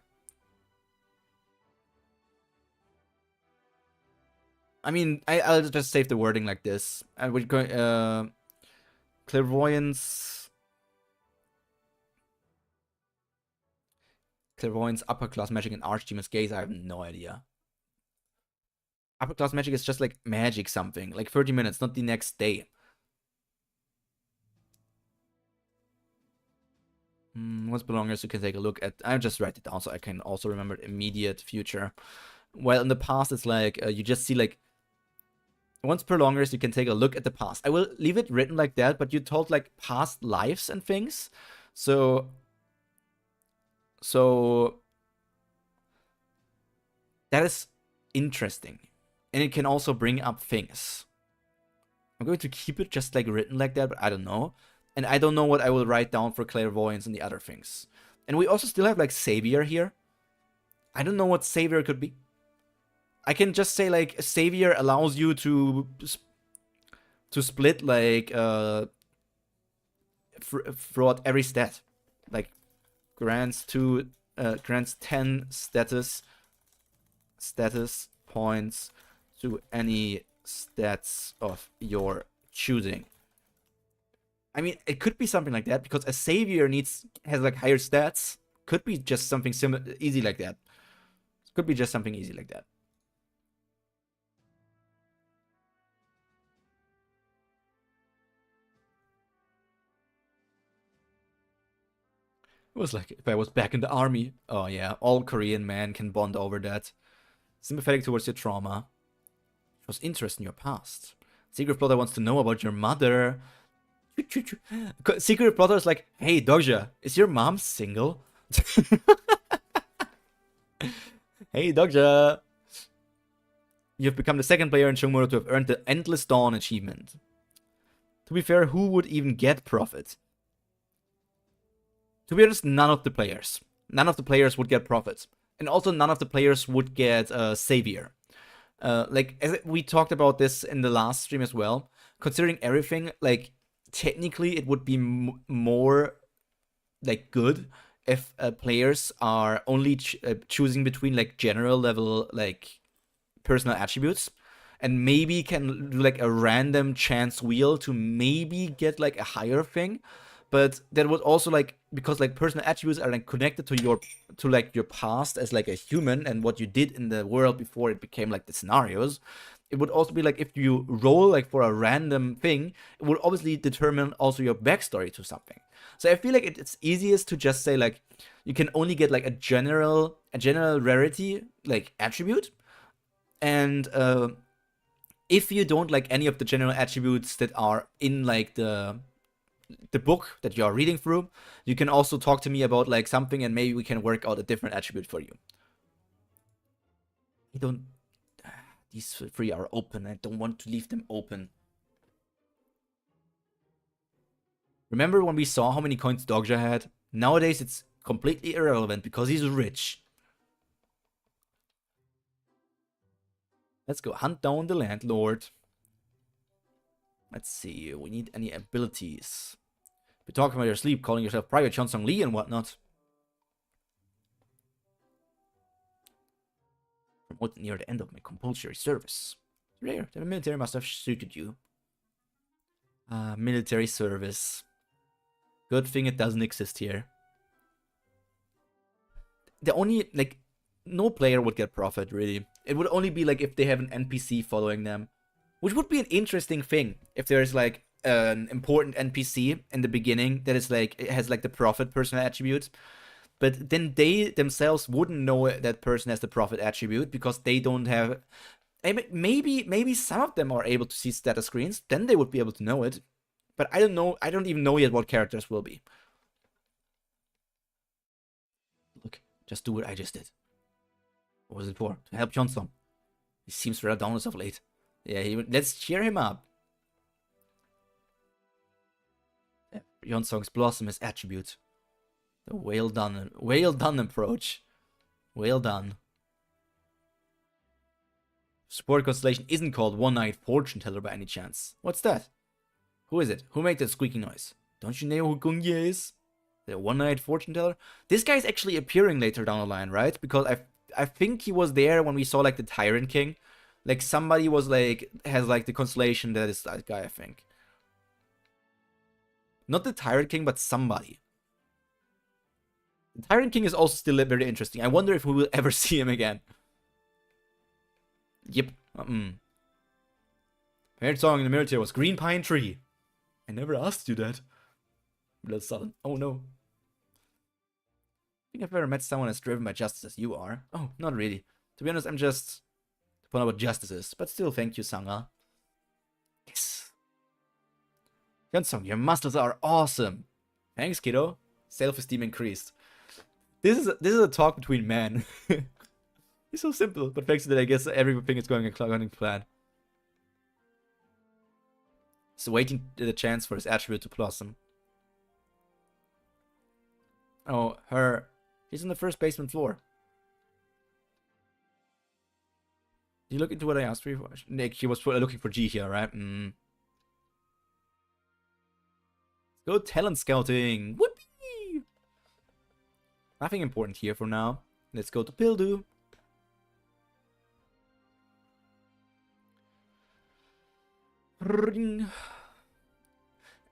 I mean, I'll just save the wording like this. I would go clairvoyance, upper class magic, and archdemons gaze. I have no idea. Upper class magic is just like magic something, like 30 minutes, not the next day. Once belongers, you can take a look at. I just write it down so I can also remember immediate future. Well, in the past, it's like you just see like once per longers, you can take a look at the past. I will leave it written like that, but you told like past lives and things, so that is interesting, and it can also bring up things. I'm going to keep it just like written like that, but I don't know. And I don't know what I will write down for clairvoyance and the other things. And we also still have like savior here. I don't know what savior could be. I can just say like savior allows you to split like throughout every stat. Like grants 10 status points to any stats of your choosing. I mean, it could be something like that, because a savior has like higher stats. Could be just something easy like that. Could be just something easy like that. It was like if I was back in the army. Oh yeah, all Korean men can bond over that. Sympathetic towards your trauma. Shows interest in your past. Secret plotter wants to know about your mother. Secret plotter is like, hey Dogja, is your mom single? Hey Dogja. You've become the second player in Shungmuro to have earned the Endless Dawn achievement. To be fair, who would even get profit? To be honest, none of the players. None of the players would get profit. And also none of the players would get Savior. Like, as we talked about this in the last stream as well, considering everything, like, technically it would be more, like, good if players are only choosing between, like, general level, like, personal attributes, and maybe can do, like, a random chance wheel to maybe get, like, a higher thing. But that would also, like, because like personal attributes are like connected to your past as like a human and what you did in the world before it became like the scenarios. It would also be like if you roll like for a random thing, it would obviously determine also your backstory to something. So I feel like it's easiest to just say like you can only get like a general rarity like attribute, and if you don't like any of the general attributes that are in like the book that you are reading through, you can also talk to me about like something, and maybe we can work out a different attribute for you. I don't. These three are open. I don't want to leave them open. Remember when we saw how many coins Dogja had? Nowadays it's completely irrelevant because he's rich. Let's go hunt down the landlord. Let's see. We need any abilities. Be talking about your sleep, calling yourself Private Chansung Lee and whatnot. Promoted near the end of my compulsory service. Rare. The military must have suited you. Military service. Good thing it doesn't exist here. The only, like, no player would get profit, really. It would only be, like, if they have an NPC following them. Which would be an interesting thing. If there's, like, an important NPC in the beginning that is, like, it has, like, the profit personal attribute. But then they themselves wouldn't know that person has the profit attribute because they don't have... Maybe some of them are able to see status screens. Then they would be able to know it. But I don't know. I don't even know yet what characters will be. Look, just do what I just did. What was it for? To help Johnson. He seems rather down as of late. Yeah, let's cheer him up. Yonsong's blossom is attribute. The well done approach. Well done. Support Constellation isn't called One-Eyed Fortune Teller by any chance. What's that? Who is it? Who made that squeaky noise? Don't you know who Gungye is? The One-Eyed Fortune Teller? This guy's actually appearing later down the line, right? Because I think he was there when we saw like the Tyrant King. Like somebody was like, has like the constellation that is that guy, I think. Not the Tyrant King, but somebody. The Tyrant King is also still very interesting. I wonder if we will ever see him again. Yep. Favorite song in the military was Green Pine Tree. I never asked you that. Little Sullen. Oh no. I think I've ever met someone as driven by justice as you are. Oh, not really. To be honest, I'm just to point out what justice is. But still, thank you, Sangha. Yes. Hyunsung, your muscles are awesome. Thanks, kiddo. Self-esteem increased. This is a talk between men. It's so simple, but thanks to that, I guess everything is going according to plan. So waiting the chance for his attribute to blossom. Oh, her. She's on the first basement floor. Did you look into what I asked for? Nick, she was looking for G here, right? Let's go talent scouting. Whoopee! Nothing important here for now. Let's go to Pildu.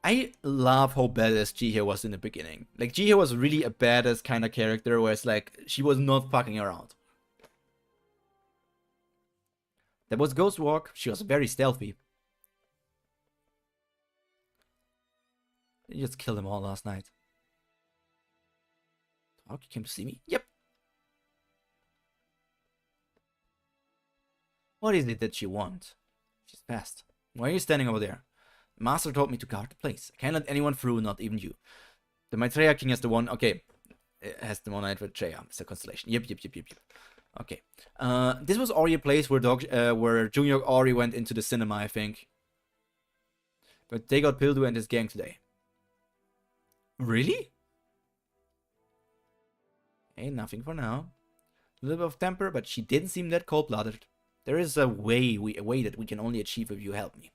I love how badass Jihyo was in the beginning. Like, Jihyo was really a badass kind of character, where it's like, she was not fucking around. That was Ghost Walk. She was very stealthy. You just killed them all last night. Oh, you came to see me? Yep. What is it that you want? She's fast. Why are you standing over there? Master told me to guard the place. I can't let anyone through, not even you. The Maitreya King has the one. Okay. It has the one night with Maitreya. It's a constellation. Yep. Okay. This was already a place where Junior Ori went into the cinema, I think. But they got Pildu and his gang today. Really? Hey, nothing for now. A little bit of temper, but she didn't seem that cold-blooded. There is a way that we can only achieve if you help me.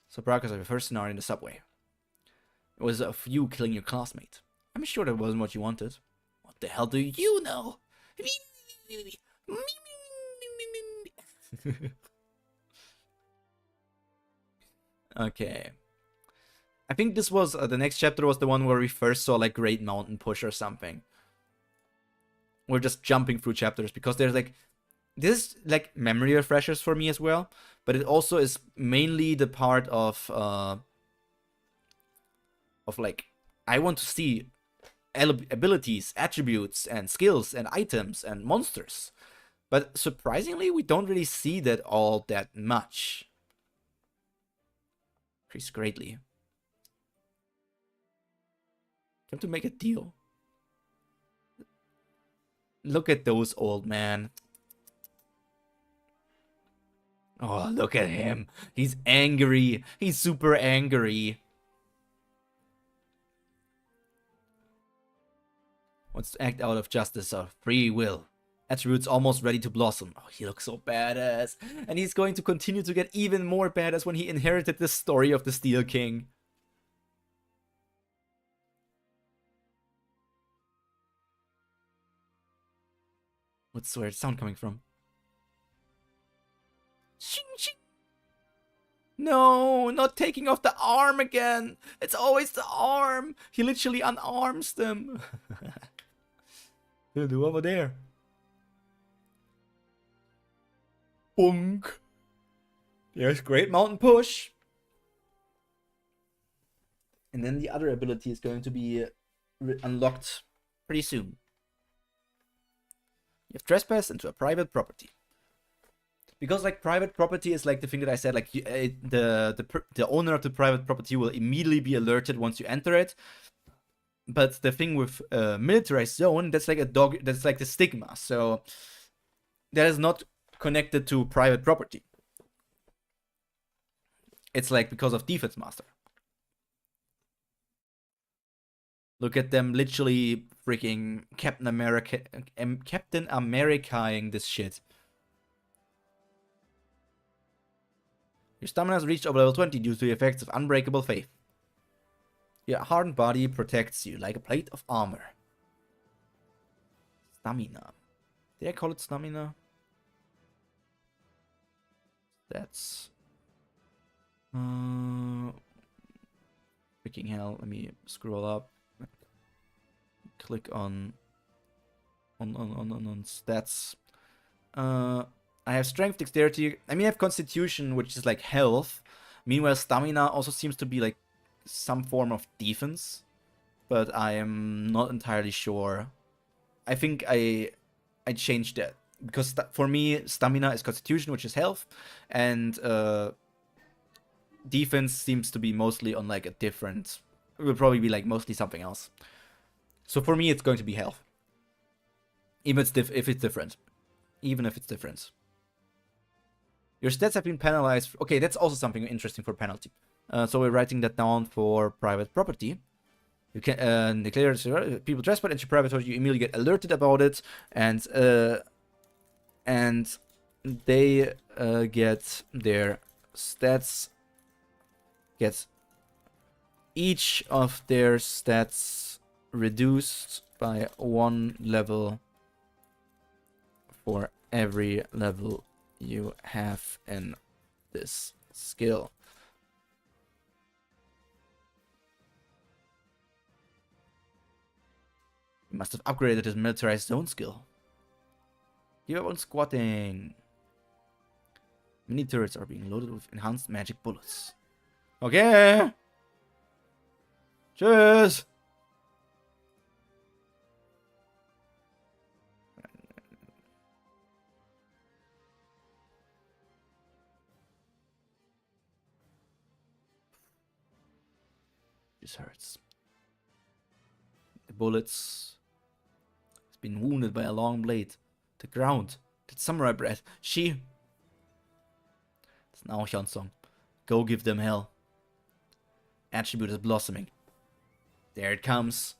So Brakas are the first scenario in the subway. It was of you killing your classmate. I'm sure that wasn't what you wanted. What the hell do you know? Okay. I think this was, the next chapter was the one where we first saw, like, Great Mountain Push or something. We're just jumping through chapters, because there's, like, this, like, memory refreshers for me as well, but it also is mainly the part of like, I want to see abilities, attributes, and skills, and items, and monsters. But surprisingly, we don't really see that all that much. Increase greatly. Come to make a deal. Look at those, old man. Oh, look at him. He's angry. He's super angry. Wants to act out of justice or free will. Attributes almost ready to blossom. Oh, he looks so badass. And he's going to continue to get even more badass when he inherited the story of the Steel King. What's the weird sound coming from? Shing, shing. No, not taking off the arm again. It's always the arm. He literally unarms them. He'll do over there. Bunk. There's Great Mountain Push. And then the other ability is going to be unlocked pretty soon. You have trespassed into a private property. Because, like, private property is like the thing that I said, like, the owner of the private property will immediately be alerted once you enter it. But the thing with militarized zone, that's like that's like the stigma. So that is not connected to private property. It's like because of defense master. Look at them literally freaking Captain Americaing this shit. Your stamina has reached over level 20 due to the effects of Unbreakable Faith. Your hardened body protects you like a plate of armor. Stamina. Did I call it stamina? That's... freaking hell, let me scroll up. Click on stats. I have strength, dexterity. I mean, I have constitution, which is like health. Meanwhile, stamina also seems to be like some form of defense, but I am not entirely sure. I think I changed that because for me, stamina is constitution, which is health, and defense seems to be mostly on like a different. It will probably be like mostly something else. So for me, it's going to be health, even if it's different. Even if it's different. Your stats have been penalized. Okay, that's also something interesting for penalty. So we're writing that down for private property. You can declare people trespass into private property. You immediately get alerted about it, and they get their stats. Get each of their stats reduced by 1 level for every level you have in this Skill. He must have upgraded his militarized zone skill. Give up on squatting. Mini turrets are being loaded with enhanced magic bullets. Okay. Tschüss. This hurts. The bullets. Has been wounded by a long blade. The ground. That samurai breath. She. It's now Hyunsong. Go give them hell. Attribute is blossoming. There it comes.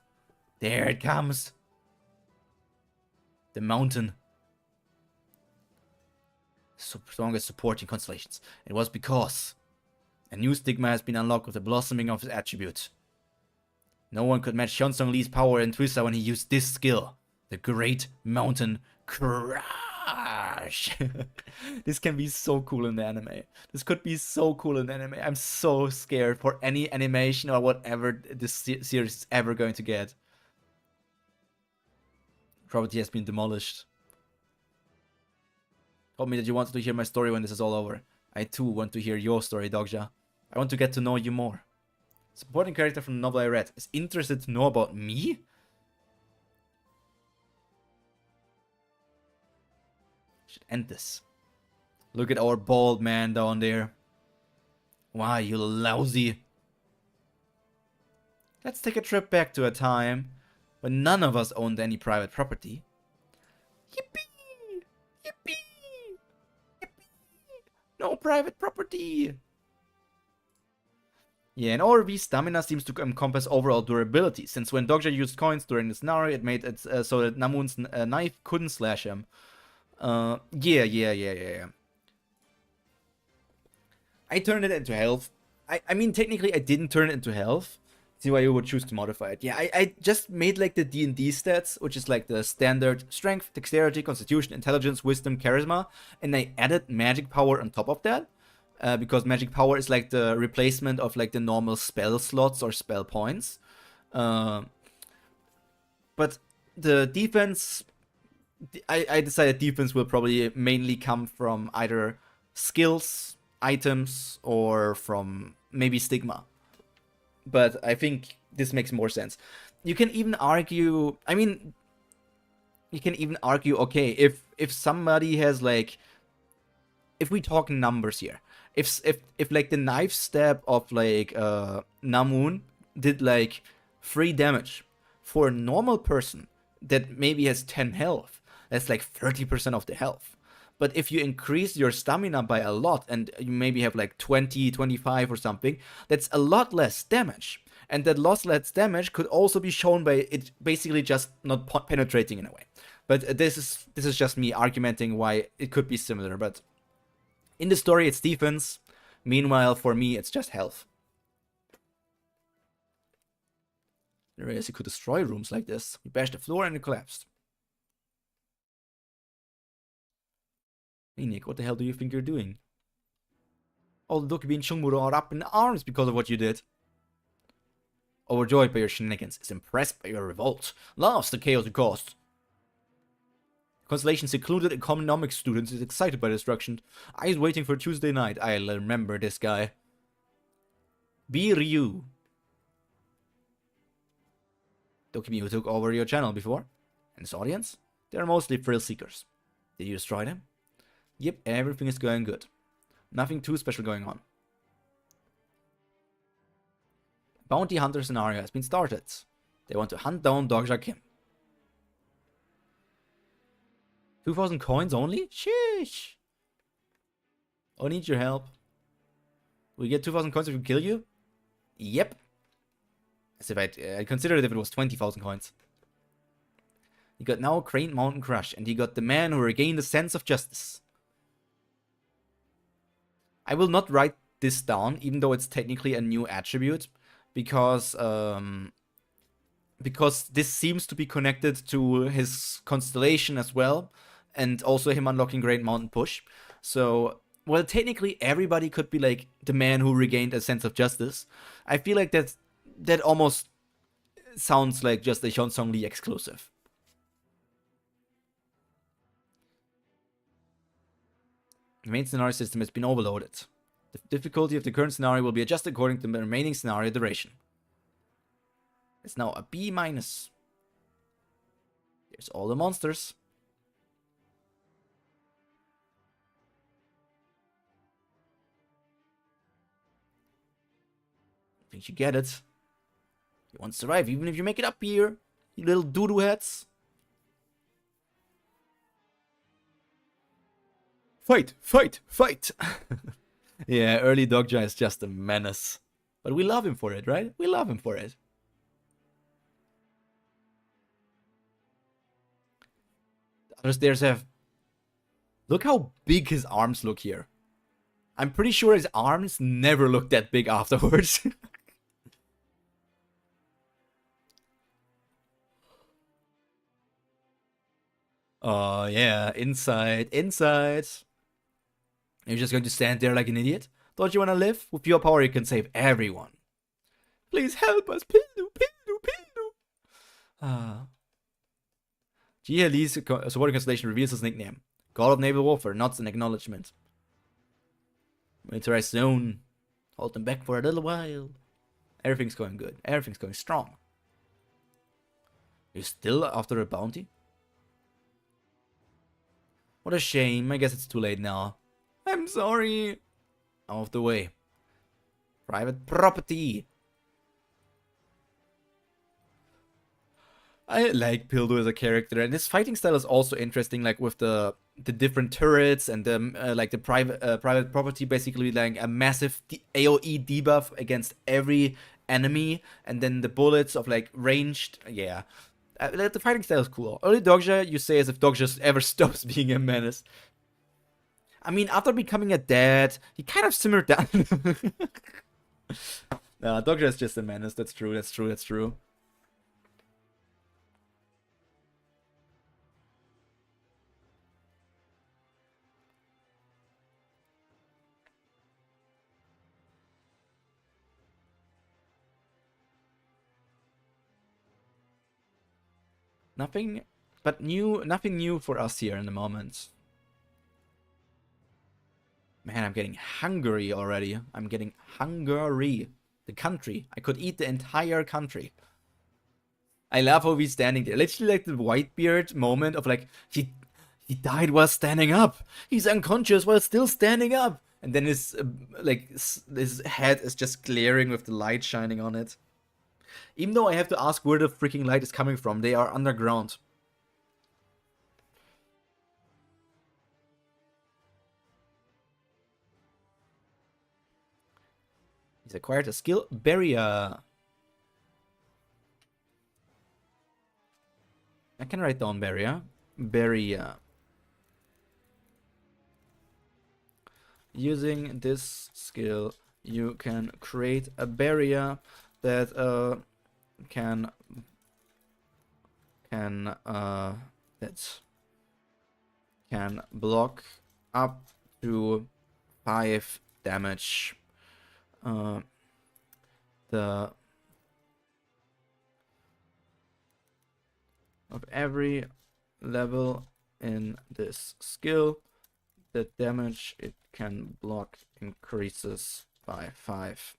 There it comes. The mountain. Strongest supporting constellations. It was because a new stigma has been unlocked with the blossoming of his attribute. No one could match Hyunsong Lee's power in Twister when he used this skill. The Great Mountain Crash. This can be so cool in the anime. This could be so cool in the anime. I'm so scared for any animation or whatever this series is ever going to get. Property has been demolished. Told me that you wanted to hear my story when this is all over. I too want to hear your story, Dogja. I want to get to know you more. Supporting character from the novel I read is interested to know about me? Should end this. Look at our bald man down there. Why, you lousy. Let's take a trip back to a time when none of us owned any private property. Yippee! Yippee! Yippee! No private property! Yeah, and ORV stamina seems to encompass overall durability, since when Dokkaebi used coins during the scenario, it made it so that Namun's knife couldn't slash him. Yeah. I turned it into health. I mean, technically, I didn't turn it into health. See why you would choose to modify it. Yeah, I just made like the D&D stats, which is like the standard strength, dexterity, constitution, intelligence, wisdom, charisma, and I added magic power on top of that. Because magic power is like the replacement of like the normal spell slots or spell points. But the defense, I decided defense will probably mainly come from either skills, items, or from maybe stigma. But I think this makes more sense. You can even argue, okay, if somebody has like, if we talk numbers here, if like the knife stab of like Namun did like 3 damage for a normal person that maybe has 10 health, that's like 30% of the health. But if you increase your stamina by a lot and you maybe have like 20, 25 or something, that's a lot less damage. And that lot less damage could also be shown by it basically just not penetrating in a way. But this is just me argumenting why it could be similar, but in the story, it's defense. Meanwhile, for me, it's just health. There is, you could destroy rooms like this. We bashed the floor and it collapsed. Hey Nick, what the hell do you think you're doing? All the Dokkaebi and Shungmuro are up in arms because of what you did. Overjoyed by your shenanigans, is impressed by your revolt, loves the chaos you caused. Constellation secluded economics students is excited by destruction. I was waiting for Tuesday night. I'll remember this guy. Be Ryu. Dokkaebi who took over your channel before. And his audience? They're mostly thrill seekers. Did you destroy them? Yep, everything is going good. Nothing too special going on. Bounty hunter scenario has been started. They want to hunt down Dogja Kim. 2,000 coins only? Sheesh. I need your help. We get 2,000 coins if we kill you? Yep. As if I'd consider it if it was 20,000 coins. He got now Crane Mountain Crush, and he got the man who regained the sense of justice. I will not write this down, even though it's technically a new attribute, because this seems to be connected to his Constellation as well, and also him unlocking Great Mountain Push. So well, technically everybody could be like the man who regained a sense of justice. I feel like that almost sounds like just a Hyun Song Lee exclusive. The main scenario system has been overloaded. The difficulty of the current scenario will be adjusted according to the remaining scenario duration. It's now a B-. There's all the monsters. I think you get it. You won't survive even if you make it up here, you little doo-doo heads. Fight, fight, fight! Yeah, early Dokkaebi is just a menace. But we love him for it, right? We love him for it. The other stairs have... Look how big his arms look here. I'm pretty sure his arms never looked that big afterwards. Oh, yeah. Inside. Inside. You're just going to stand there like an idiot? Don't you want to live? With your power, you can save everyone. Please help us. Pildu, Pildu, Pildu. Jia Lee's supporting Constellation reveals his nickname. God of Naval Warfare, not an acknowledgement. Militarized zone. Hold them back for a little while. Everything's going good. Everything's going strong. You're still after a bounty? What a shame. I guess it's too late now. I'm sorry. Out of the way. Private property. I like Pildu as a character, and his fighting style is also interesting, like with the different turrets and the like the private property, basically like a massive AOE debuff against every enemy, and then the bullets of like ranged. Yeah, the fighting style is cool. Early Dokkaebi, you say as if Dokkaebi ever stops being a menace. I mean, after becoming a dad, he kind of simmered down. No, Dokkaebi is just a menace. That's true. That's true. That's true. Nothing new for us here in the moment. Man, I'm getting hungry already. I'm getting hungry. The country. I could eat the entire country. I love how he's standing there. Literally like the Whitebeard moment of like, he died while standing up. He's unconscious while still standing up. And then his, his head is just glaring with the light shining on it. Even though I have to ask where the freaking light is coming from. They are underground. He's acquired a skill. Barrier. I can write down barrier. Barrier. Using this skill, you can create a barrier that can block up to 5 damage. Of every level in this skill, the damage it can block increases by 5.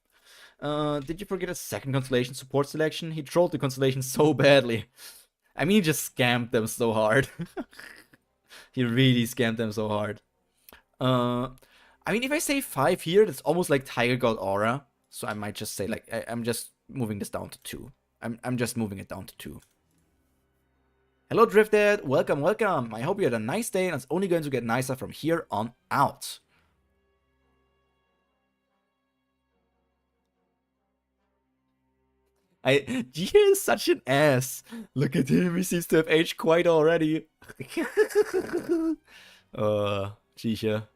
Did you forget a second Constellation support selection? He trolled the Constellation so badly. I mean, he just scammed them so hard. He really scammed them so hard. I mean, if I say 5 here, that's almost like Tiger God Aura. So I might just say, like, I'm just moving this down to 2. I'm just moving it down to 2. Hello, Drifted. Welcome, welcome. I hope you had a nice day, and it's only going to get nicer from here on out. Jia is such an ass. Look at him. He seems to have aged quite already. Jia.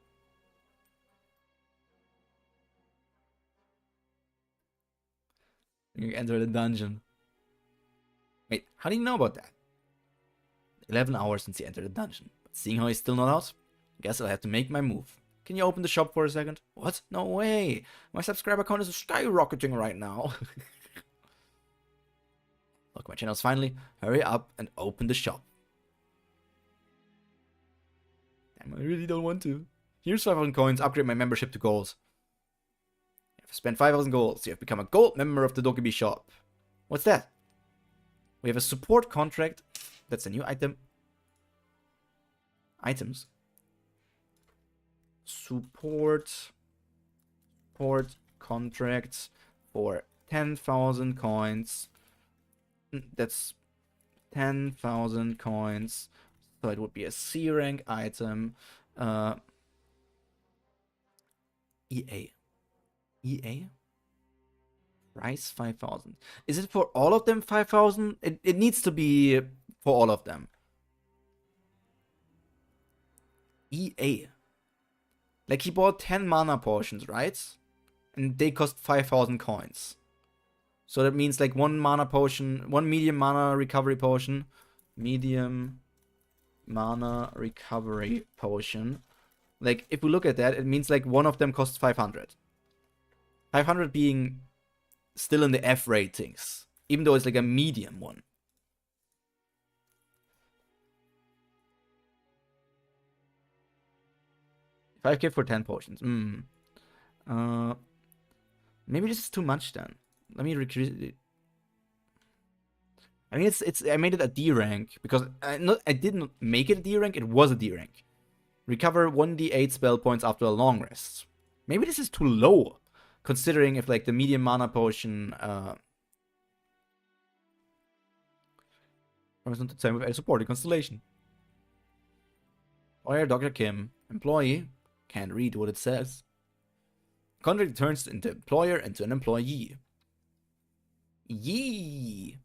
You enter the dungeon. Wait, how do you know about that? 11 hours since he entered the dungeon. But seeing how he's still not out, I guess I'll have to make my move. Can you open the shop for a second? What? No way. My subscriber count is skyrocketing right now. Look, my channel's finally. Hurry up and open the shop. Damn, I really don't want to. Here's 5,000 coins. Upgrade my membership to gold. You have spent 5,000 gold. You have become a gold member of the Dokkaebi shop. What's that? We have a support contract. That's a new item. Items. Support contracts for 10,000 coins. That's 10,000 coins. So it would be a C rank item. EA. Price 5,000. Is it for all of them 5,000? It needs to be for all of them. EA. Like he bought 10 mana potions, right? And they cost 5,000 coins. So that means like one mana potion, one medium mana recovery potion. Medium mana recovery potion. Like if we look at that, it means like one of them costs 500. 500 being still in the F ratings, even though it's like a medium one. $5K for 10 potions. Maybe this is too much then. Let me recreate it. I mean, I made it a D rank because I didn't make it a D rank. It was a D rank. Recover 1d8 spell points after a long rest. Maybe this is too low, considering if like the medium mana potion. Promise not to time with a supporting constellation. Lawyer Dr. Kim, employee, can't read what it says. Contract turns into employer into an employee. Yee.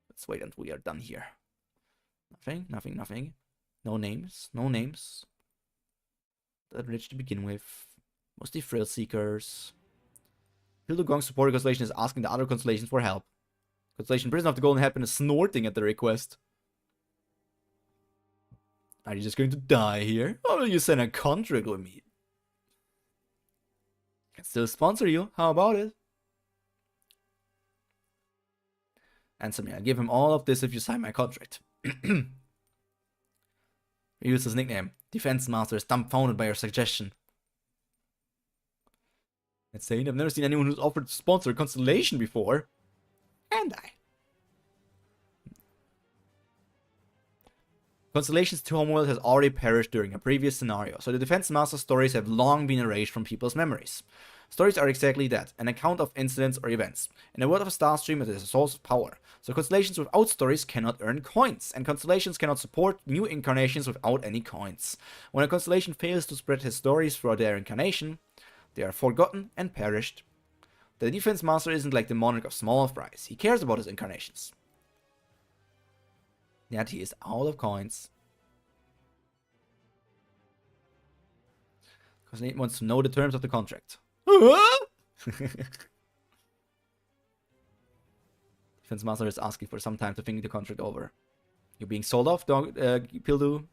Let's wait until we are done here. Nothing. No names. That rich to begin with. Mostly thrill seekers. Hildegong's supporting constellation is asking the other constellations for help. Constellation Prison of the Golden Happen is snorting at the request. Are you just going to die here? Or will you sign a contract with me? I can still sponsor you. How about it? Answer me. I'll give him all of this if you sign my contract. Use his nickname. Defense Master is dumbfounded by your suggestion. Let's say I've never seen anyone who's offered to sponsor a constellation before. And I. Constellation's homeworld has already perished during a previous scenario, so the Defense Master's stories have long been erased from people's memories. Stories are exactly that, an account of incidents or events. In the world of a star stream, it is a source of power. So constellations without stories cannot earn coins, and constellations cannot support new incarnations without any coins. When a constellation fails to spread his stories throughout their incarnation, they are forgotten and perished. The Defense Master isn't like the monarch of small fries. He cares about his incarnations. Yet he is out of coins. Because he wants to know the terms of the contract. Defense Master is asking for some time to think the contract over. You're being sold off, Pildu. You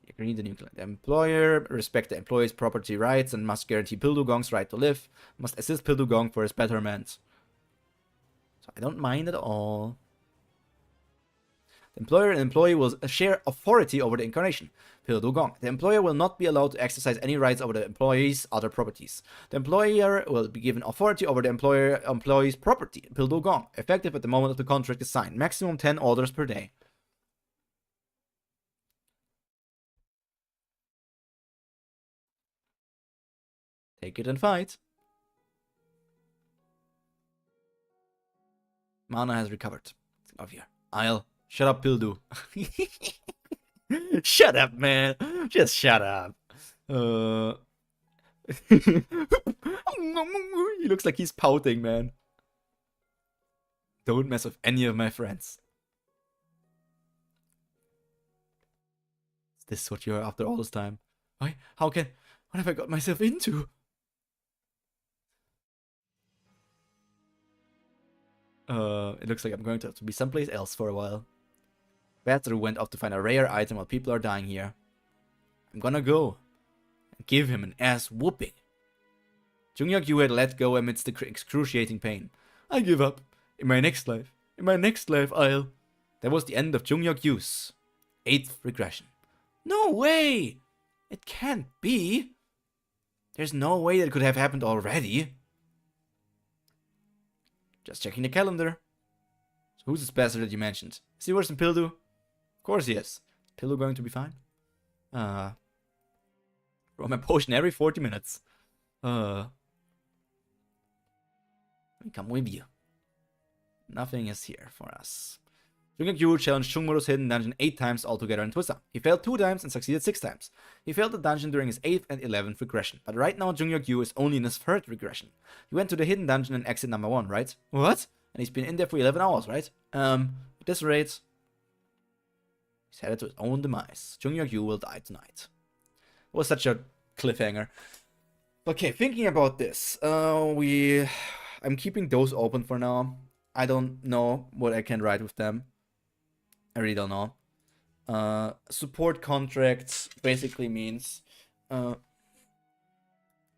agree the new client. The employer respect the employee's property rights and must guarantee Pildugong's right to live. Must assist Pildugong for his betterment. So I don't mind at all. The employer and employee will share authority over the incarnation, Pildugong. The employer will not be allowed to exercise any rights over the employee's other properties. The employer will be given authority over the employee's property, Pildugong, effective at the moment of the contract is signed. Maximum 10 orders per day. Take it and fight. Mana has recovered. Let's get off here. I'll shut up, Pildu. Shut up, man. Just shut up. He looks like he's pouting, man. Don't mess with any of my friends. Is this what you're after all this time? Why? What have I got myself into? It looks like I'm going to have to be someplace else for a while. Battery went off to find a rare item while people are dying here. I'm gonna go and give him an ass whooping. Jungyuk Yu had let go amidst the excruciating pain. I give up. In my next life, I'll... That was the end of Jungyuk Yu's 8th regression. No way! It can't be. There's no way that could have happened already. Just checking the calendar. So who's this bastard that you mentioned? Is he worse than Pildu? Of course he is. Pildu going to be fine? Throw my potion every 40 minutes. We come with you. Nothing is here for us. Jungyuk Yu challenged Chungmodo's hidden dungeon 8 times altogether in Twista. He failed 2 times and succeeded 6 times. He failed the dungeon during his 8th and 11th regression, but right now Jungyuk Yu is only in his 3rd regression. He went to the hidden dungeon in exit number 1, right? What? And he's been in there for 11 hours, right? At this rate, he's headed to his own demise. Jungyuk Yu will die tonight. It was such a cliffhanger. Okay, thinking about this, I'm keeping those open for now. I don't know what I can write with them. I really don't know. Support contracts basically means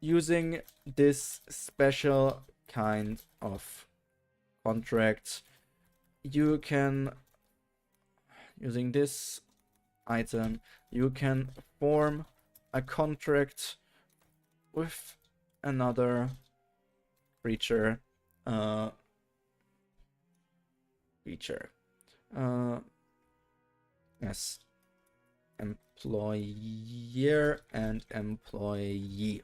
using this special kind of contract. You can, using this item, you can form a contract with another creature. As employer and employee.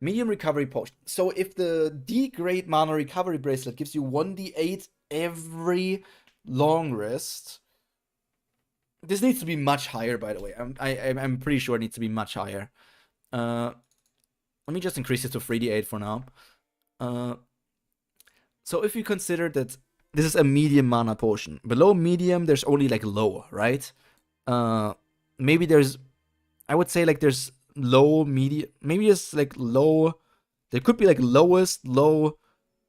Medium recovery potion. So if the D-grade mana recovery bracelet gives you 1d8 every long rest, this needs to be much higher, by the way. I'm pretty sure it needs to be much higher. Let me just increase it to 3d8 for now. So if you consider that this is a medium mana potion, below medium there's only like low, right? Maybe there's, I would say like there's low, medium, maybe it's like low, there could be like lowest, low,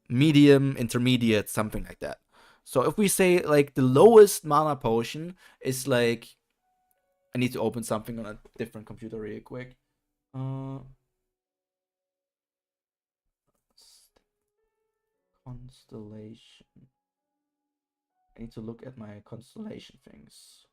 medium, intermediate, something like that. So if we say like the lowest mana potion is like, I need to open something on a different computer really quick. Constellation. I need to look at my constellation things.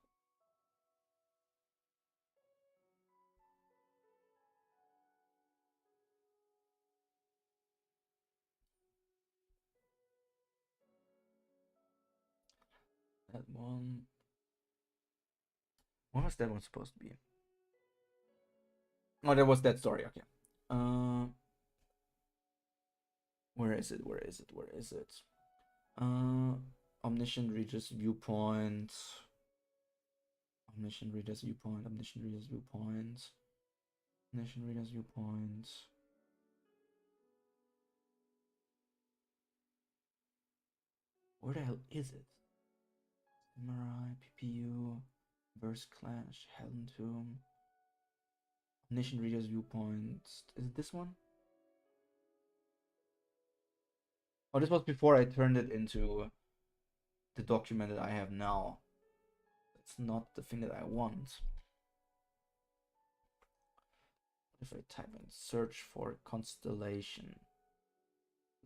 That one. What was that one supposed to be? Oh, that was that story. Okay. Where is it? Omniscient reader's viewpoint. Omniscient reader's viewpoint. Where the hell is it? Samurai, PPU, Burst Clash, Helen Tomb. Omniscient reader's viewpoint. Is it this one? Oh, this was before I turned it into the document that I have now. It's not the thing that I want. If I type in search for Constellation,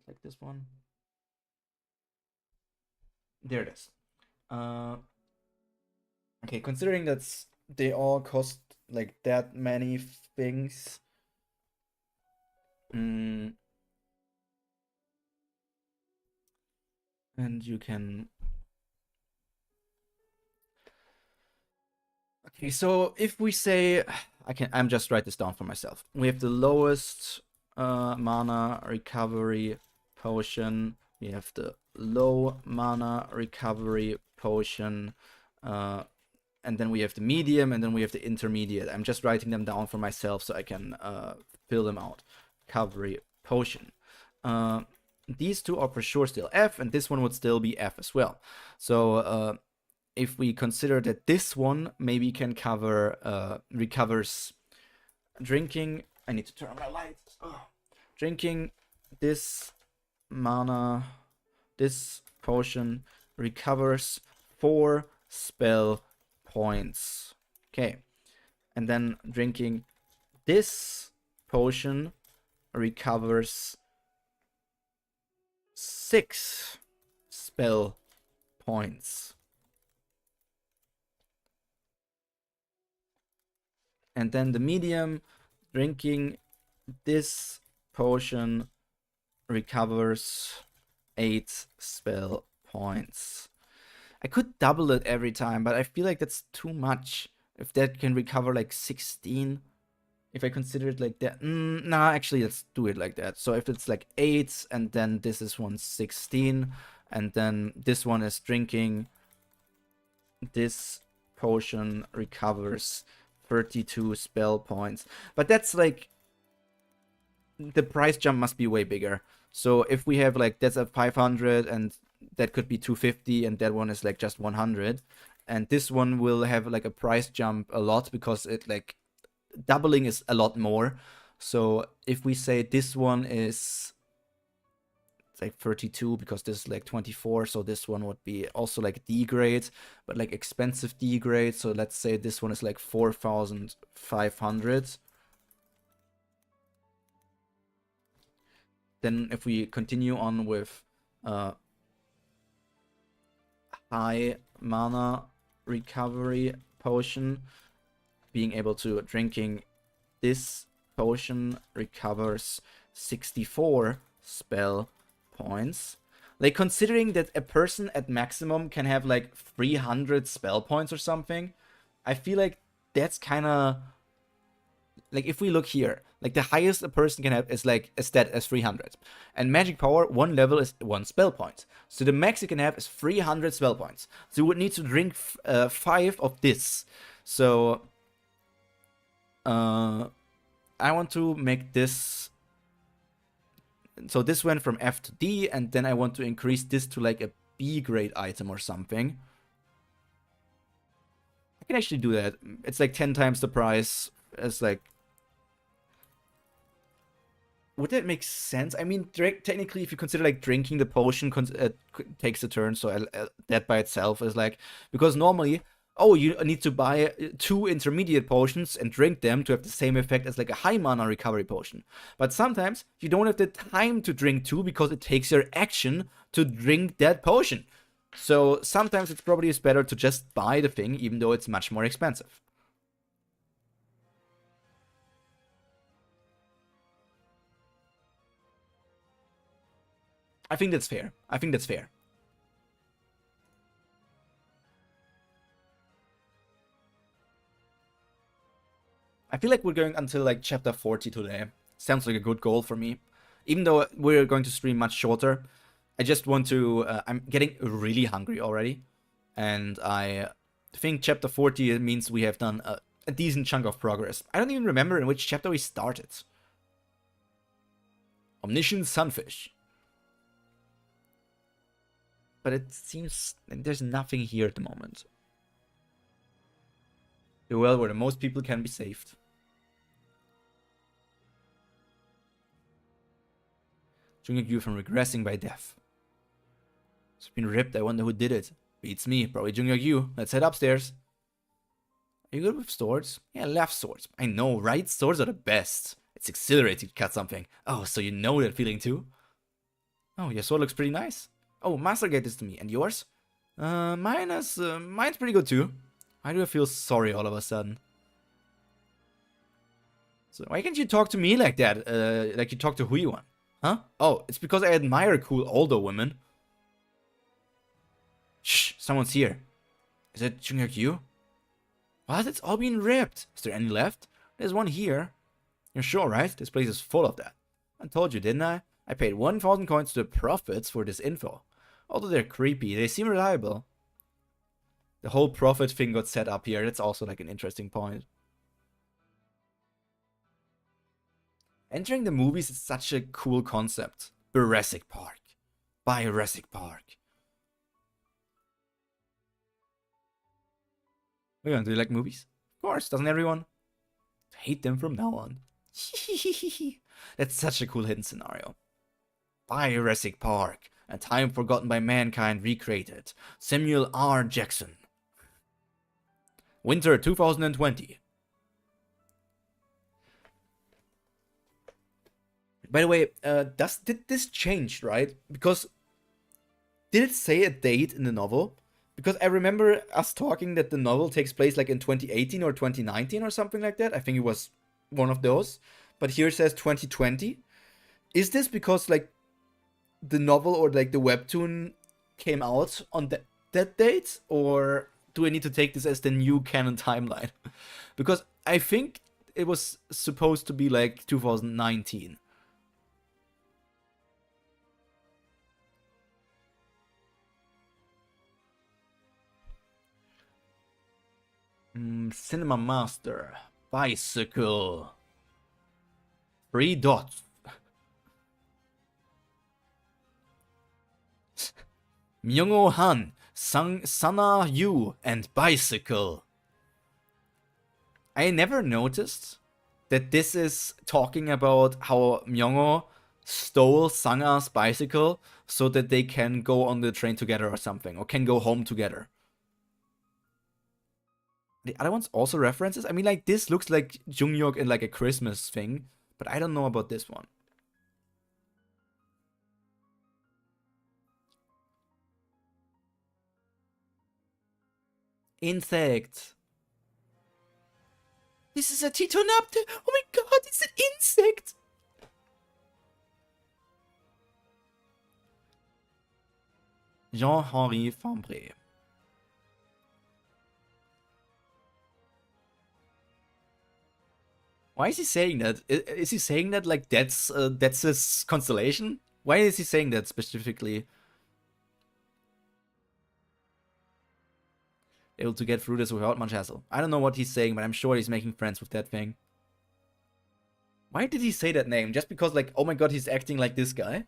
like this one. There it is. Okay, considering that they all cost like that many things. And you can... Okay, so if we say... I'm just write this down for myself. We have the lowest mana recovery potion. We have the low mana recovery potion. And then we have the medium, and then we have the intermediate. I'm just writing them down for myself so I can fill them out. Recovery potion. These two are for sure still F, and this one would still be F as well. So if we consider that this one maybe can cover, recovers drinking. I need to turn on my lights. Drinking this mana, this potion recovers 4 spell points. Okay. And then drinking this potion recovers 6 spell points. And then the medium, drinking this potion recovers 8 spell points. I could double it every time, but I feel like that's too much. If that can recover like 16, if I consider it like that. Nah, actually, let's do it like that. So if it's like 8, and then this is 16, and then this one is drinking this potion recovers 32 spell points. But that's like, the price jump must be way bigger. So if we have like, that's a 500 and that could be 250 and that one is like just 100. And this one will have like a price jump a lot because it like, doubling is a lot more. So if we say this one is, it's like 32 because this is like 24, so this one would be also like D grade, but like expensive D grade. So let's say this one is like 4,500. Then if we continue on with high mana recovery potion, being able to drinking this potion recovers 64 spell points. Like, considering that a person at maximum can have like 300 spell points or something, I feel like that's kind of like, if we look here, like the highest a person can have is like a stat as 300, and magic power 1 level is 1 spell point, so the max you can have is 300 spell points. So you would need to drink 5 of this. So I want to make this, so this went from F to D, and then I want to increase this to like a B grade item or something. I can actually do that. It's like 10 times the price. It's like, would that make sense? I mean, technically, if you consider like drinking the potion takes a turn, so that by itself is like, because normally, oh, you need to buy 2 intermediate potions and drink them to have the same effect as like a high mana recovery potion. But sometimes you don't have the time to drink 2 because it takes your action to drink that potion. So sometimes it's probably better to just buy the thing, even though it's much more expensive. I think that's fair. I think that's fair. I feel like we're going until like chapter 40 today. Sounds like a good goal for me. Even though we're going to stream much shorter, I just want to, I'm getting really hungry already. And I think chapter 40 means we have done a decent chunk of progress. I don't even remember in which chapter we started. Omniscient Sunfish. But it seems like there's nothing here at the moment. The well where the most people can be saved. Jungkook you from regressing by death. It's been ripped. I wonder who did it. Beats me. Probably Jungkook you. Let's head upstairs. Are you good with swords? Yeah, I love swords. I know, right? Swords are the best. It's exhilarating to cut something. Oh, so you know that feeling too? Oh, your sword looks pretty nice. Oh, Master gave this to me. And yours? Mine's pretty good too. Why do I feel sorry all of a sudden? So why can't you talk to me like that? Like you talk to Huiyuan? Huh? Oh, it's because I admire cool older women. Shh, someone's here. Is it Jungkook you? What? It's all been ripped. Is there any left? There's one here. You're sure, right? This place is full of that. I told you, didn't I? I paid 1,000 coins to the prophets for this info. Although they're creepy, they seem reliable. The whole prophet thing got set up here. That's also like an interesting point. Entering the movies is such a cool concept. Jurassic Park. Jurassic Park. Do you like movies? Of course, doesn't everyone? Hate them from now on. That's such a cool hidden scenario. Jurassic Park. A time forgotten by mankind recreated. Samuel R. Jackson. Winter 2020. By the way, did this change, right? Because did it say a date in the novel? Because I remember us talking that the novel takes place like in 2018 or 2019 or something like that. I think it was one of those. But here it says 2020. Is this because like the novel or like the webtoon came out on that date? Or do I need to take this as the new canon timeline? Because I think it was supposed to be like 2019. Cinema Master. Bicycle. 3 dots. Myungo Han, Sana Yu, and Bicycle. I never noticed that this is talking about how Myungo stole Sanga's bicycle so that they can go on the train together or something, or can go home together. The other ones also references? I mean, like, this looks like Junghyuk in like a Christmas thing, but I don't know about this one. Insect. This is a Titonaptor. Oh my god, it's an insect. Jean-Henri Fambré. Why is he saying that? Is he saying that like that's his constellation? Why is he saying that specifically? Able to get through this without much hassle. I don't know what he's saying, but I'm sure he's making friends with that thing. Why did he say that name? Just because like, oh my god, he's acting like this guy?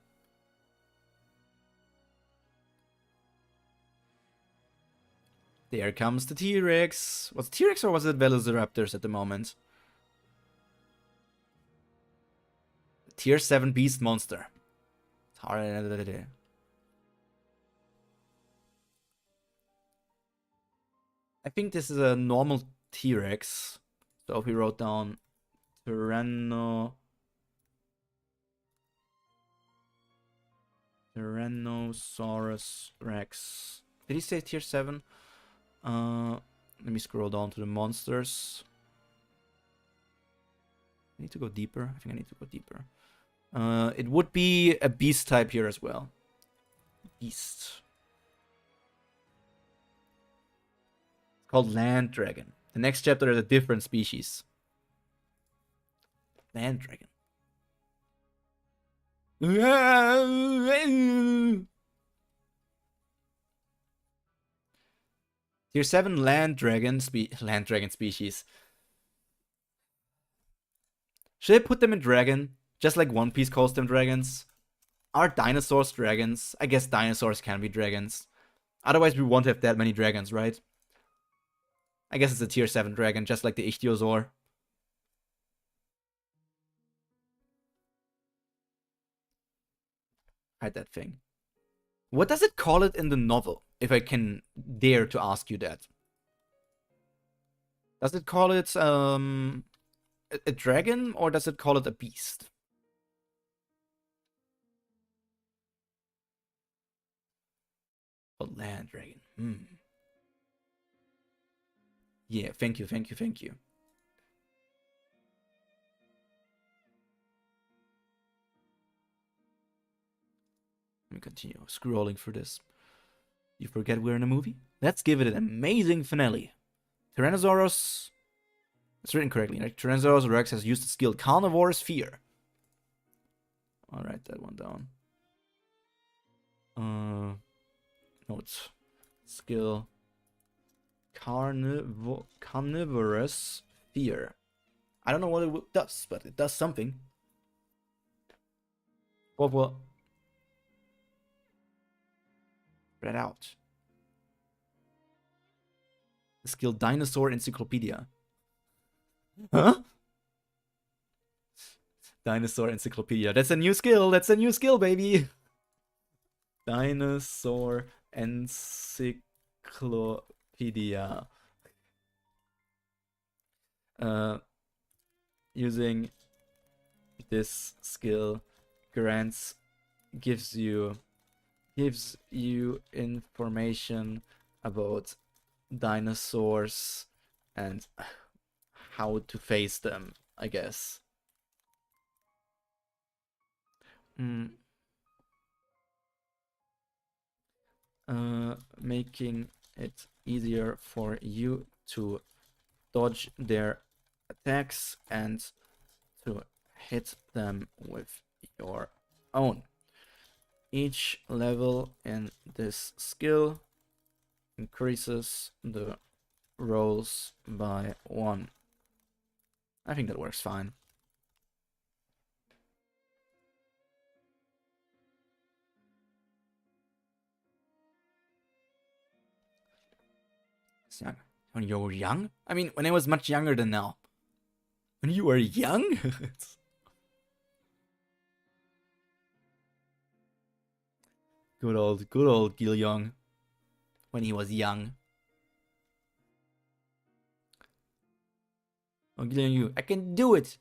There comes the T-Rex. Was it T-Rex or was it Velociraptors at the moment? Tier 7 beast monster. I think this is a normal T-Rex. So if we wrote down Tyrannosaurus Rex. Did he say tier 7? Let me scroll down to the monsters. I need to go deeper. I think I need to go deeper. It would be a beast type here as well. Beast. It's called Land Dragon. The next chapter is a different species. Land Dragon. Tier 7 Land Dragon species. Should I put them in dragon? Just like One Piece calls them dragons? Are dinosaurs dragons? I guess dinosaurs can be dragons. Otherwise we won't have that many dragons, right? I guess it's a tier 7 dragon, just like the Ichthyosaur. Hide that thing. What does it call it in the novel? If I can dare to ask you that. Does it call it a dragon, or does it call it a beast? A land dragon. Yeah, thank you. Let me continue scrolling through this. You forget we're in a movie? Let's give it an amazing finale. Tyrannosaurus... It's written correctly, right? Tyrannosaurus Rex has used the skill Carnivore's Fear. I'll write that one down. No, it's skill Carnivorous Fear. I don't know what it does, but it does something. What? Spread out. The skill Dinosaur Encyclopedia. Huh? Dinosaur Encyclopedia. That's a new skill, baby. Dinosaur Encyclopedia. Using this skill gives you information about dinosaurs and how to face them, I guess. Making it easier for you to dodge their attacks and to hit them with your own. Each level in this skill increases the rolls by 1. I think that works fine. When you were young? I mean, when I was much younger than now. When you were young? Good old Gil Young. When he was young. Oh, Gil Young, I can do it!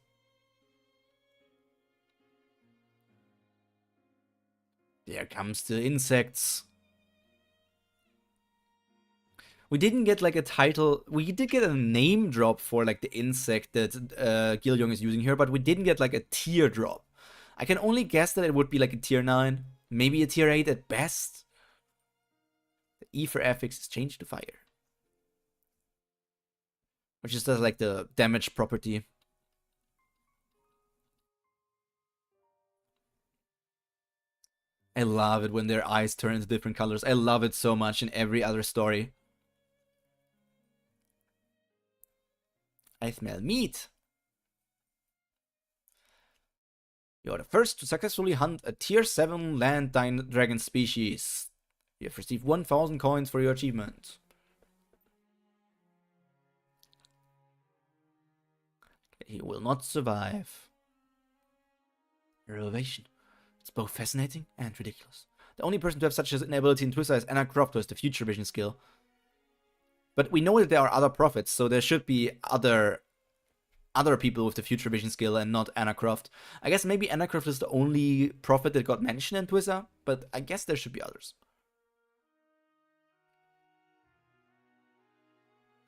There comes the insects. We didn't get like a title. We did get a name drop for like the insect that Gil Young is using here, but we didn't get like a tier drop. I can only guess that it would be like a tier 9, maybe a tier 8 at best. The E for affix is changed to fire, which just does like the damage property. I love it when their eyes turn into different colors. I love it so much in every other story. I smell meat. You're the first to successfully hunt a tier 7 land dragon species. You have received 1000 coins for your achievement. He will not survive. Revelation. It's both fascinating and ridiculous. The only person to have such an ability in Twister is Anna Croft, who has the future vision skill. But we know that there are other prophets, so there should be other people with the future vision skill and not Anna Croft. I guess maybe Anna Croft is the only prophet that got mentioned in Twister, but I guess there should be others.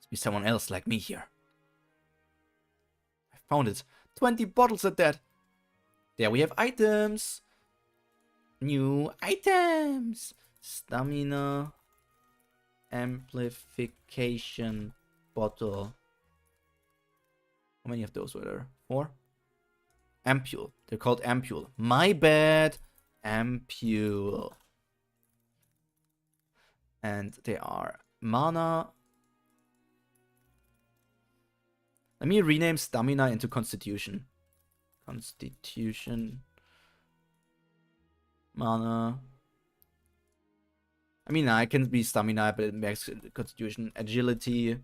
Must be someone else like me here. I found it. 20 bottles at that. There we have items. New items. Stamina amplification bottle. How many of those were there? 4? Ampule. They're called Ampule. My bad. Ampule. And they are mana. Let me rename stamina into constitution. Constitution. Mana. I mean, I can be stamina, but it makes constitution. Agility.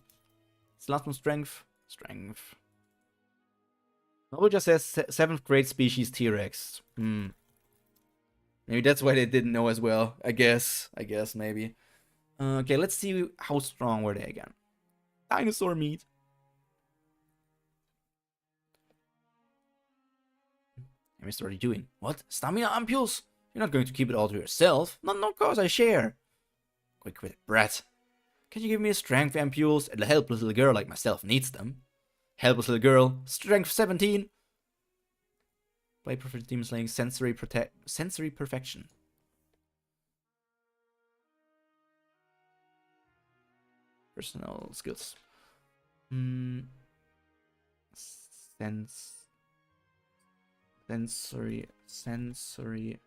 It's last one strength. Strength. Novel just says 7th grade species T-Rex. Maybe that's why they didn't know as well. I guess maybe. Okay, let's see how strong were they again. Dinosaur meat. What are you doing? What? Stamina ampules? You're not going to keep it all to yourself. Not of course I share. Quick with it, brat. Can you give me a strength ampules? A helpless little girl like myself needs them. Helpless little girl. Strength 17. Play perfect demon slaying. Sensory perfection. Personal skills. Sensory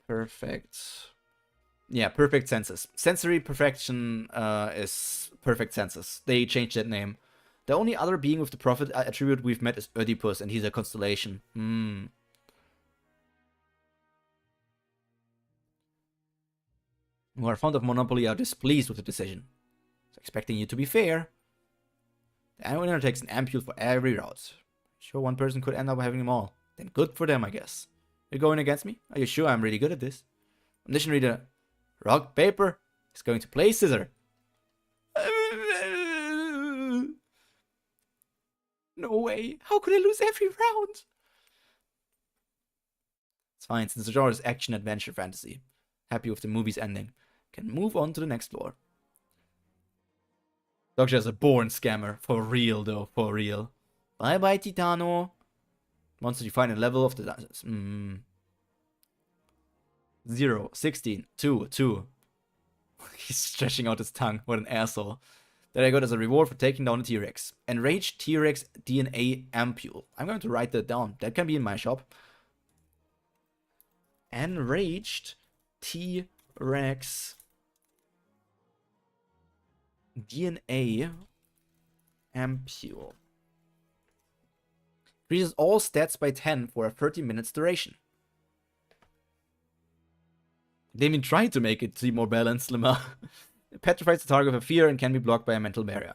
perfect. Yeah, perfect senses. Sensory perfection is perfect senses. They changed that name. The only other being with the prophet attribute we've met is Oedipus, and he's a constellation. Who are fond of Monopoly are displeased with the decision. So expecting you to be fair. The winner takes an ampule for every route. Sure, one person could end up having them all. Then good for them, I guess. You're going against me? Are you sure? I'm really good at this. Omniscient reader. Rock, paper. He's going to play scissor. No way. How could I lose every round? It's fine, since the genre is action, adventure, fantasy. Happy with the movie's ending. Can move on to the next floor. Dokkaebi is a born scammer. For real, though. For real. Bye-bye, Titano. Once you find a level of the... 0, 16, 2, 2. He's stretching out his tongue. What an asshole. That I got as a reward for taking down a T-Rex. Enraged T-Rex DNA ampule. I'm going to write that down. That can be in my shop. Enraged T-Rex DNA ampule. Increases all stats by 10 for a 30 minutes duration. They even tried to make it seem more balanced, Lemma. It petrifies the target of a fear and can be blocked by a mental barrier.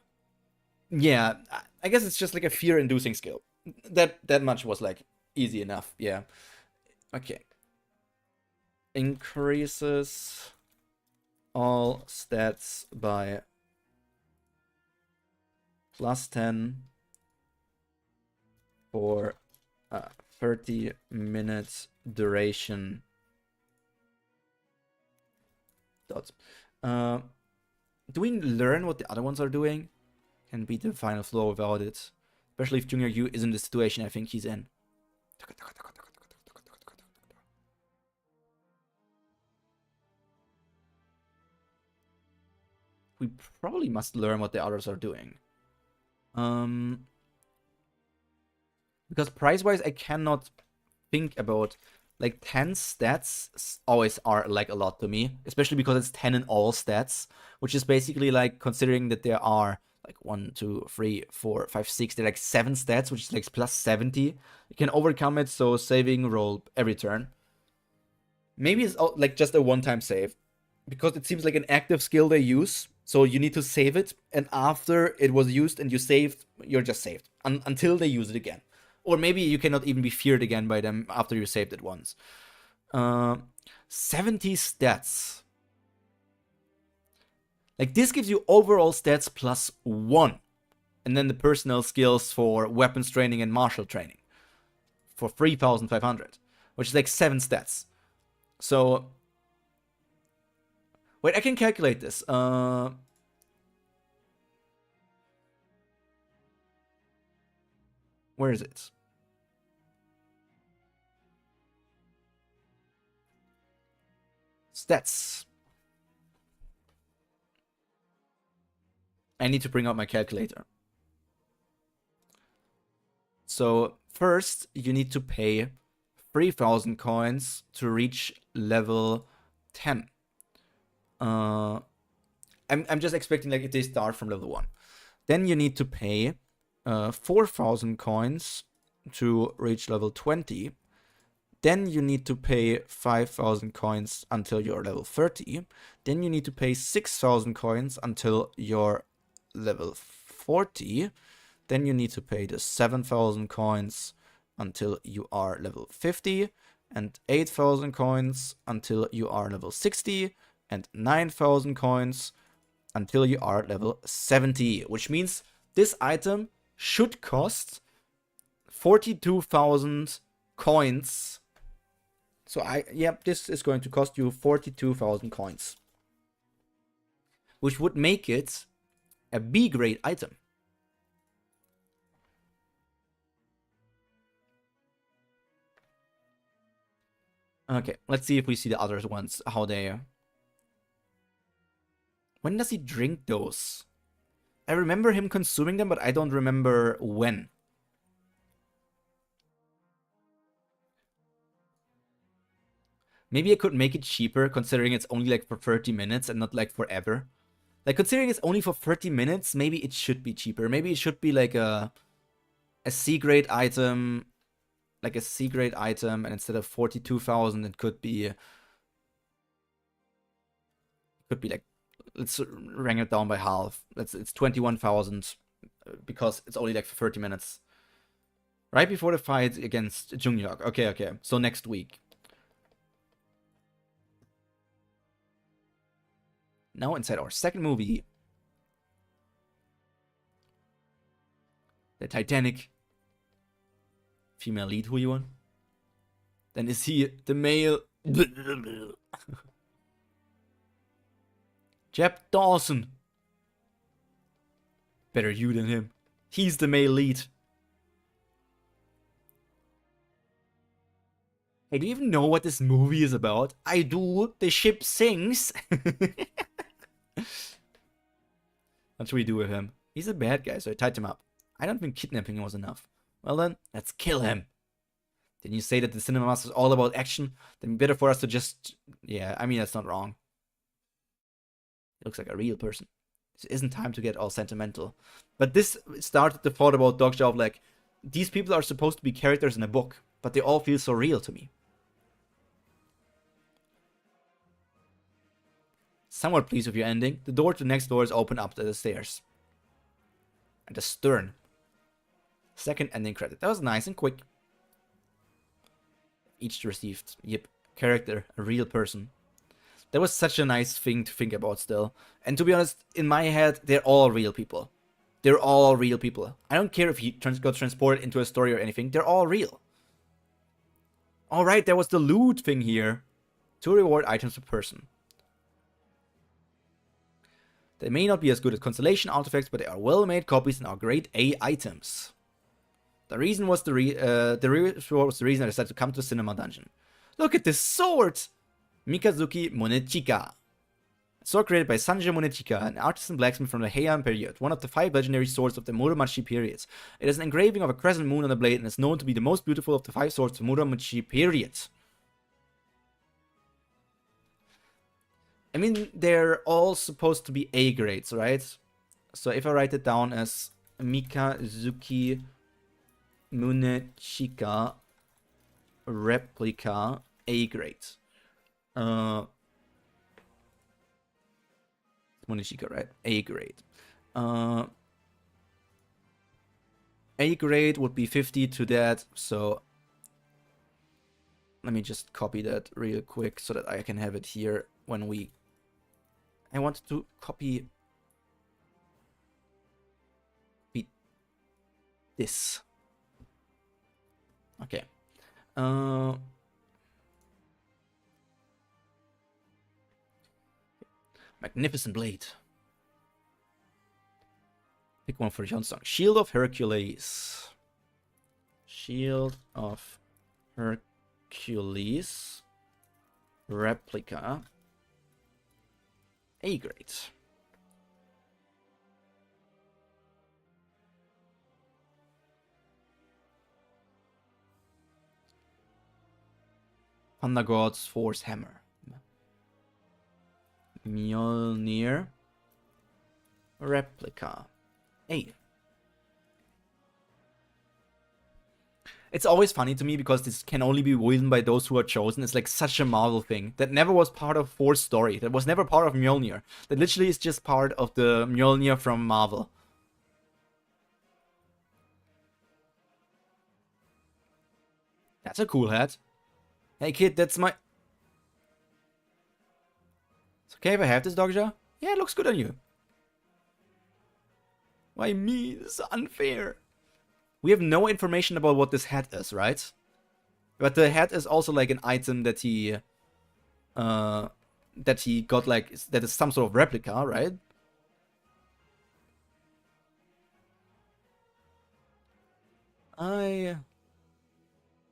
Yeah, I guess it's just like a fear-inducing skill. That much was like easy enough, yeah. Okay. Increases all stats by +10 for a 30 minutes duration. Do we learn what the other ones are doing? Can beat the final floor without it. Especially if Junior Yu is in the situation I think he's in. We probably must learn what the others are doing. Because price-wise, I cannot think about... Like, 10 stats always are, like, a lot to me. Especially because it's 10 in all stats. Which is basically, like, considering that there are, like, 1, 2, 3, 4, 5, 6... They're, like, 7 stats, which is, like, plus 70. You can overcome it, so saving roll every turn. Maybe it's, like, just a one-time save. Because it seems like an active skill they use. So you need to save it, and after it was used and you saved, you're just saved. Until they use it again. Or maybe you cannot even be feared again by them after you saved it once. 70 stats. Like, this gives you overall stats +1. And then the personnel skills for weapons training and martial training. For 3,500. Which is like 7 stats. So... Wait, I can calculate this. Where is it? Stats. I need to bring out my calculator. So first, you need to pay 3,000 coins to reach level 10. I'm just expecting like if they start from level 1. Then you need to pay 4,000 coins to reach level 20. Then you need to pay 5,000 coins until you're level 30. Then you need to pay 6,000 coins until you're level 40. Then you need to pay the 7,000 coins until you are level 50. And 8,000 coins until you are level 60. And 9,000 coins until you are level 70. Which means this item should cost 42,000 coins. So this is going to cost you 42,000 coins. Which would make it a B grade item. Okay, let's see if we see the other ones, how they... When does he drink those? I remember him consuming them, but I don't remember when. Maybe I could make it cheaper, considering it's only like for 30 minutes and not like forever. Like, considering it's only for 30 minutes, maybe it should be cheaper. Maybe it should be like a C-grade item. Like a C-grade item, and instead of 42,000, it could be... like... Let's rank it down by half. It's 21,000 because it's only like for 30 minutes. Right before the fight against Jungyok. Okay. So next week. Now inside our second movie. The Titanic. Female lead, who you want? Then is he the male? Jeb Dawson. Better you than him. He's the male lead. Hey, do you even know what this movie is about? I do. The ship sinks. What should we do with him? He's a bad guy, so I tied him up. I don't think kidnapping was enough. Well then, let's kill him. Didn't you say that the Cinema Master is all about action? Then better for us to just... Yeah, I mean, that's not wrong. He looks like a real person. This isn't time to get all sentimental. But this started the thought about Dogja of like, these people are supposed to be characters in a book, but they all feel so real to me. Somewhat pleased with your ending. The door to the next door is open up to the stairs. And the stern. Second ending credit. That was nice and quick. Each received, yep, character, a real person. That was such a nice thing to think about still. And to be honest, in my head, they're all real people. They're all real people. I don't care if he got transported into a story or anything. They're all real. Alright, there was the loot thing here. To reward items per person. They may not be as good as Constellation artifacts, but they are well-made copies and are grade A items. The reason was the reason I decided to come to the cinema dungeon. Look at this sword! Mikazuki Monechika. A sword created by Sanji Monechika, an artisan blacksmith from the Heian period, one of the 5 legendary swords of the Muromachi period. It is an engraving of a crescent moon on the blade and is known to be the most beautiful of the 5 swords of the Muromachi period. I mean, they're all supposed to be A grades, right? So if I write it down as Mikazuki Monechika replica A grade. Monechika, right? A grade. A grade would be 50 to that, so let me just copy that real quick so that I can have it here when we... I wanted to copy this. Okay. Magnificent blade. Pick one for your song. Shield of Hercules. Shield of Hercules. Replica. A grade. Thunder God's Force Hammer. Mjolnir. Replica. A. It's always funny to me because this can only be wielded by those who are chosen. It's like such a Marvel thing that never was part of Thor's story. That was never part of Mjolnir. That literally is just part of the Mjolnir from Marvel. That's a cool hat. Hey kid, that's my... It's okay if I have this, Dogja? Yeah, it looks good on you. Why me? This is unfair. We have no information about what this hat is, right? But the hat is also like an item that he got, like, that is some sort of replica, right?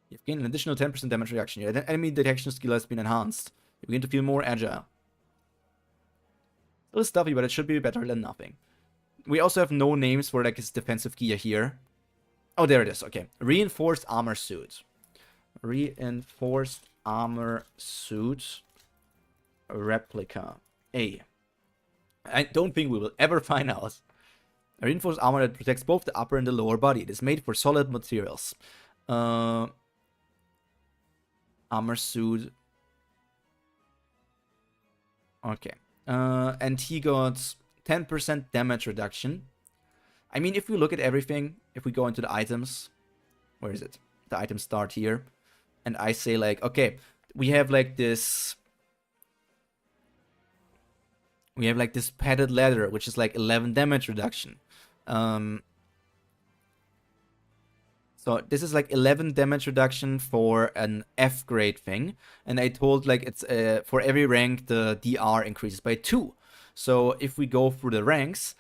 You've gained an additional 10% damage reduction. Your enemy detection skill has been enhanced. You begin to feel more agile. Still stuffy, but it should be better than nothing. We also have no names for like his defensive gear here. Oh, there it is. Okay. Reinforced armor suit. Reinforced armor suit. Replica. A. I don't think we will ever find out. A reinforced armor that protects both the upper and the lower body. It is made for solid materials. Armor suit. Okay. And he got 10% damage reduction. I mean, if we look at everything, if we go into the items, where is it? The items start here. And I say like, okay, we have like this We have like this padded leather, which is like 11 damage reduction. So this is like 11 damage reduction for an F grade thing. And I told like it's for every rank the DR increases by 2. So if we go through the ranks,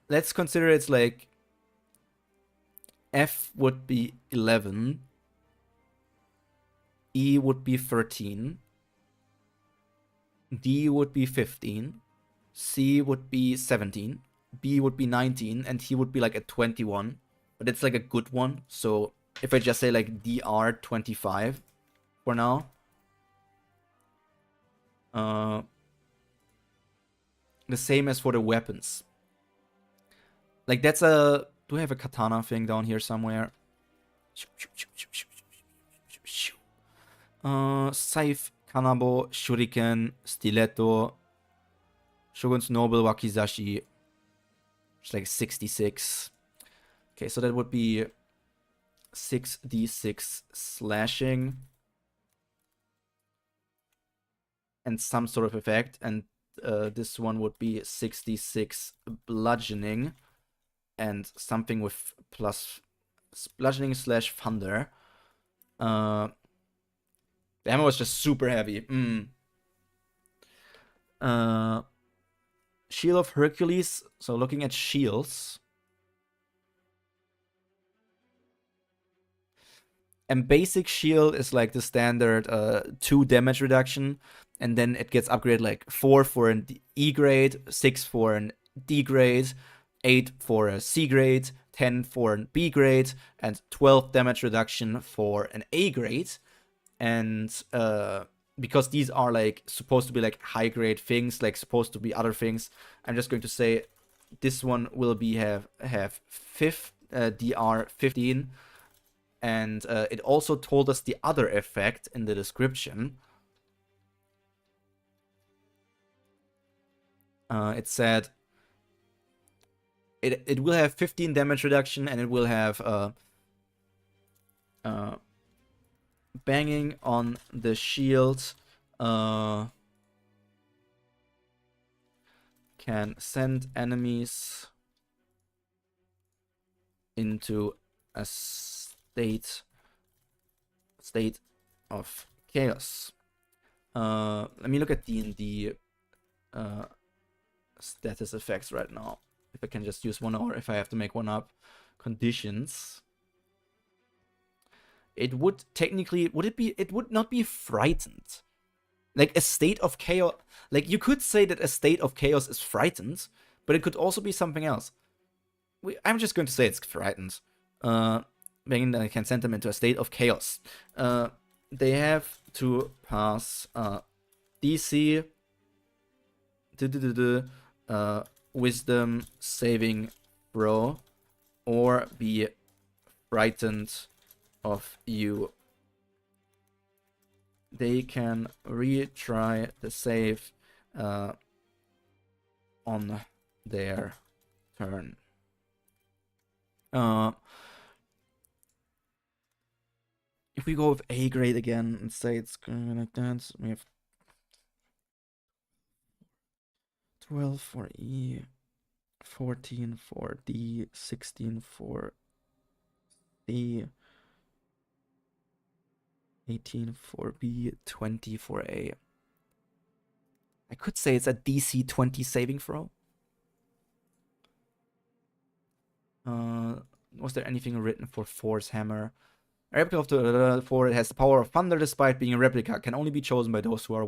let's consider it's like F would be 11, E would be 13, D would be 15, C would be 17, B would be 19, and T would be like a 21. But it's like a good one. So if I just say like DR 25 for now. The same as for the weapons. Like that's a... Do I have a katana thing down here somewhere? Scythe, kanabo, shuriken, stiletto, Shogun's Noble, wakizashi. It's like 66. Okay, so that would be 6d6 slashing and some sort of effect, and this one would be 66 bludgeoning and something with plus bludgeoning slash thunder. The ammo was just super heavy. Shield of Hercules. So looking at shields. And basic shield is like the standard 2 damage reduction. And then it gets upgraded like 4 for an E grade, 6 for an D grade, 8 for a C grade, 10 for an B grade, and 12 damage reduction for an A grade. And because these are like supposed to be like high grade things, like supposed to be other things, I'm just going to say this one will be have fifth DR 15. And it also told us the other effect in the description. It said it will have 15 damage reduction, and it will have banging on the shield can send enemies into a state of chaos. Let me look at D&D status effects right now. If I can just use one, or if I have to make one up. Conditions. It would technically, it would not be frightened. Like a state of chaos, like you could say that a state of chaos is frightened, but it could also be something else. I'm just going to say it's frightened. Meaning that I can send them into a state of chaos. They have to pass DC wisdom saving throw or be frightened of you. They can retry the save on their turn. If we go with A grade again and say it's going like that, we have 12 for E, 14 for D, 16 for C, 18 for B, 20 for A. I could say it's a DC 20 saving throw. Was there anything written for Force Hammer? A replica of the 4, it has the power of thunder despite being a replica. Can only be chosen by those who are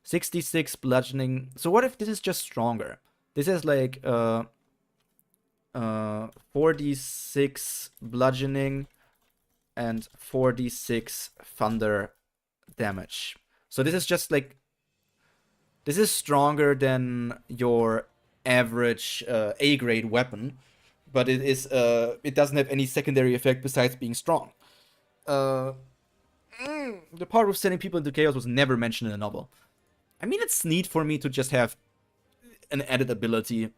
66 bludgeoning. So what if this is just stronger? This is like 4d6 bludgeoning and 4d6 thunder damage. So this is just like, this is stronger than your average A grade weapon, but it is it doesn't have any secondary effect besides being strong. The part of sending people into chaos was never mentioned in the novel. I mean, it's neat for me to just have an added ability.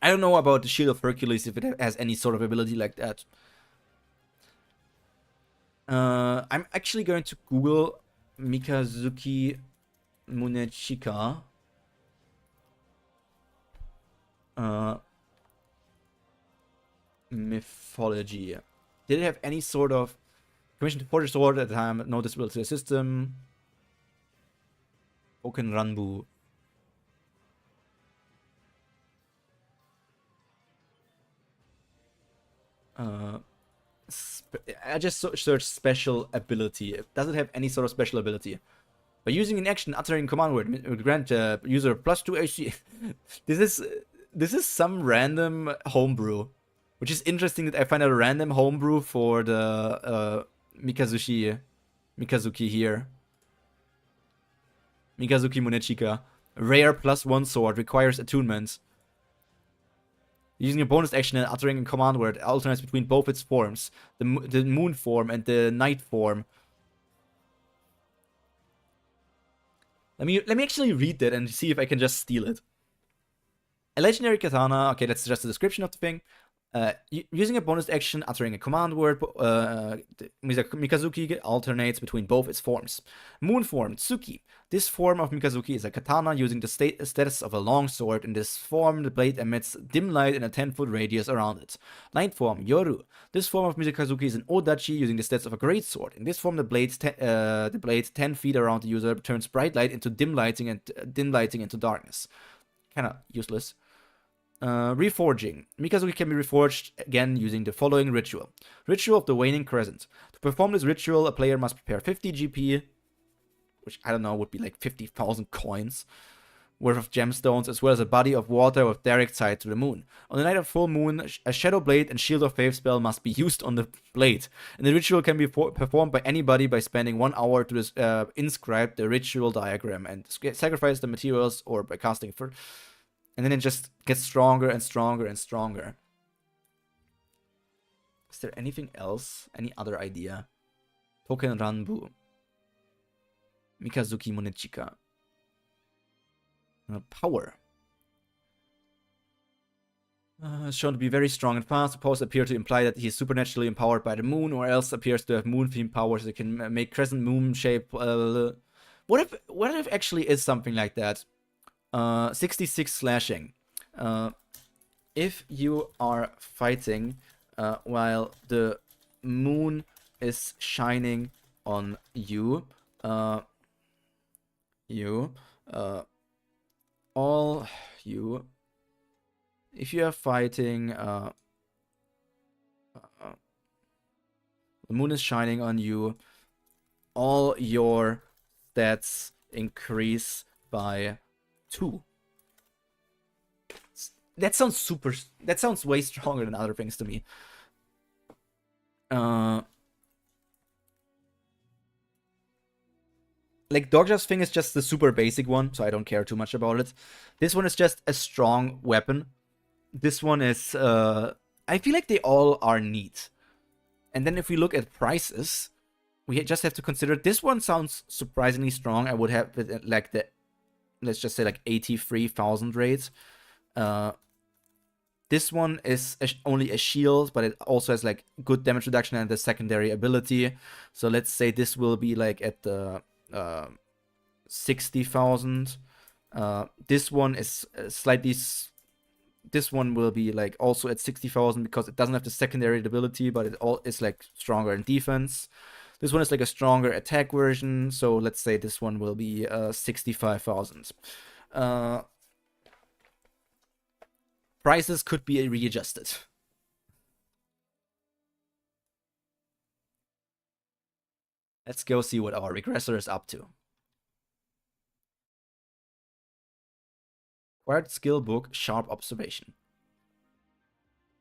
I don't know about the Shield of Hercules, if it has any sort of ability like that. I'm actually going to Google Mikazuki Munechika Mythology. Did it have any sort of commission to forge a sword at the time? Noticeable to the system. Oken Ranbu. I just searched special ability. Does it have any sort of special ability? By using an action uttering a command word, it will grant user +2 AC. This is some random homebrew, which is interesting that I find a random homebrew for the Mikazuki here. Mikazuki Monechika. Rare +1 sword, requires attunement. Using a bonus action and uttering a command word, alternates between both its forms, the moon form and the night form. Let me actually read that and see if I can just steal it. A legendary katana. Okay, that's just the description of the thing. Using a bonus action, uttering a command word, Mikazuki alternates between both its forms. Moon form, Tsuki. This form of Mikazuki is a katana using the status of a long sword. In this form, the blade emits dim light in a 10-foot radius around it. Night form, Yoru. This form of Mikazuki is an odachi using the status of a great sword. In this form, the blade 10 feet around the user turns bright light into dim lighting and dim lighting into darkness. Kinda useless. Reforging. Mikazuki can be reforged again using the following ritual. Ritual of the Waning Crescent. To perform this ritual, a player must prepare 50 GP, which I don't know, would be like 50,000 coins, worth of gemstones, as well as a body of water with direct sight to the moon. On the night of full moon, a Shadow Blade and Shield of Faith spell must be used on the blade. And the ritual can be performed by anybody by spending 1 hour to inscribe the ritual diagram and sacrifice the materials, or by casting for... And then it just gets stronger and stronger and stronger. Is there anything else? Any other idea? Token Ranbu. Mikazuki Monechika. Power. Shown to be very strong and fast. Supposed to appear to imply that he is supernaturally empowered by the moon, or else appears to have moon-themed powers that can make crescent moon shape. What if actually is something like that? 66 slashing. If you are fighting while the moon is shining on you, if you are fighting, the moon is shining on you, all your stats increase by 2. That sounds way stronger than other things to me. Like Dogja's thing is just the super basic one, so I don't care too much about it. This one is just a strong weapon. This one is I feel like they all are neat. And then if we look at prices, we just have to consider this one sounds surprisingly strong. I would have like the, let's just say like 83,000 rates. This one is only a shield, but it also has like good damage reduction and the secondary ability. So let's say this will be like at the 60,000. This one is slightly. This one will be like also at 60,000 because it doesn't have the secondary ability, but it's like stronger in defense. This one is like a stronger attack version, so let's say this one will be 65,000. Prices could be readjusted. Let's go see what our regressor is up to. Acquired skill book, Sharp Observation.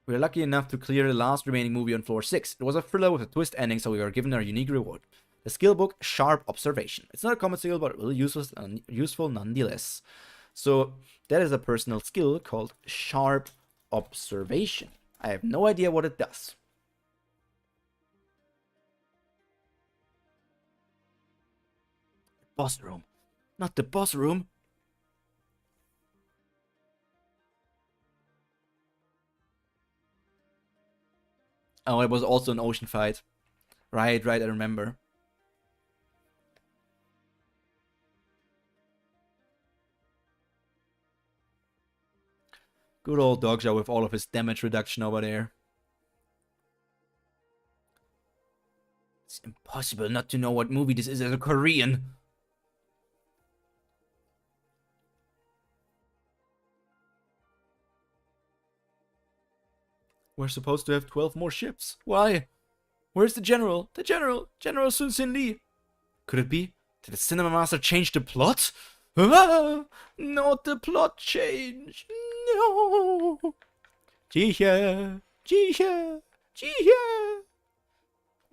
We were lucky enough to clear the last remaining movie on floor 6. It was a thriller with a twist ending, so we were given our unique reward. The skill book, Sharp Observation. It's not a common skill, but it will be useful nonetheless. So that is a personal skill called Sharp Observation. I have no idea what it does. Boss room. Not the boss room. Oh, it was also an ocean fight. Right, I remember. Good old Dogja with all of his damage reduction over there. It's impossible not to know what movie this is as a Korean. We're supposed to have 12 more ships. Why? Where's the general? The general! General Sun Sin Lee! Could it be? Did the Cinema Master change the plot? Ah, not the plot change! No! Jihe! Jihe! Jihe!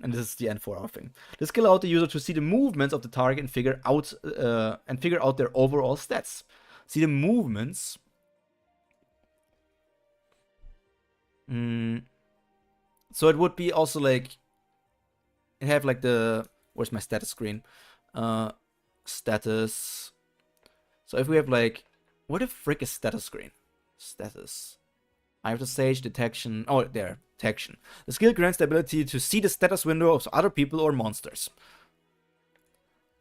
And this is the end for our thing. This skill allows the user to see the movements of the target and figure out their overall stats. See the movements. So it would be also like have like the where's my status screen? Status. So if we have like what the frick is status screen? Status. I have to stage detection. Oh, there, detection. The skill grants the ability to see the status window of other people or monsters.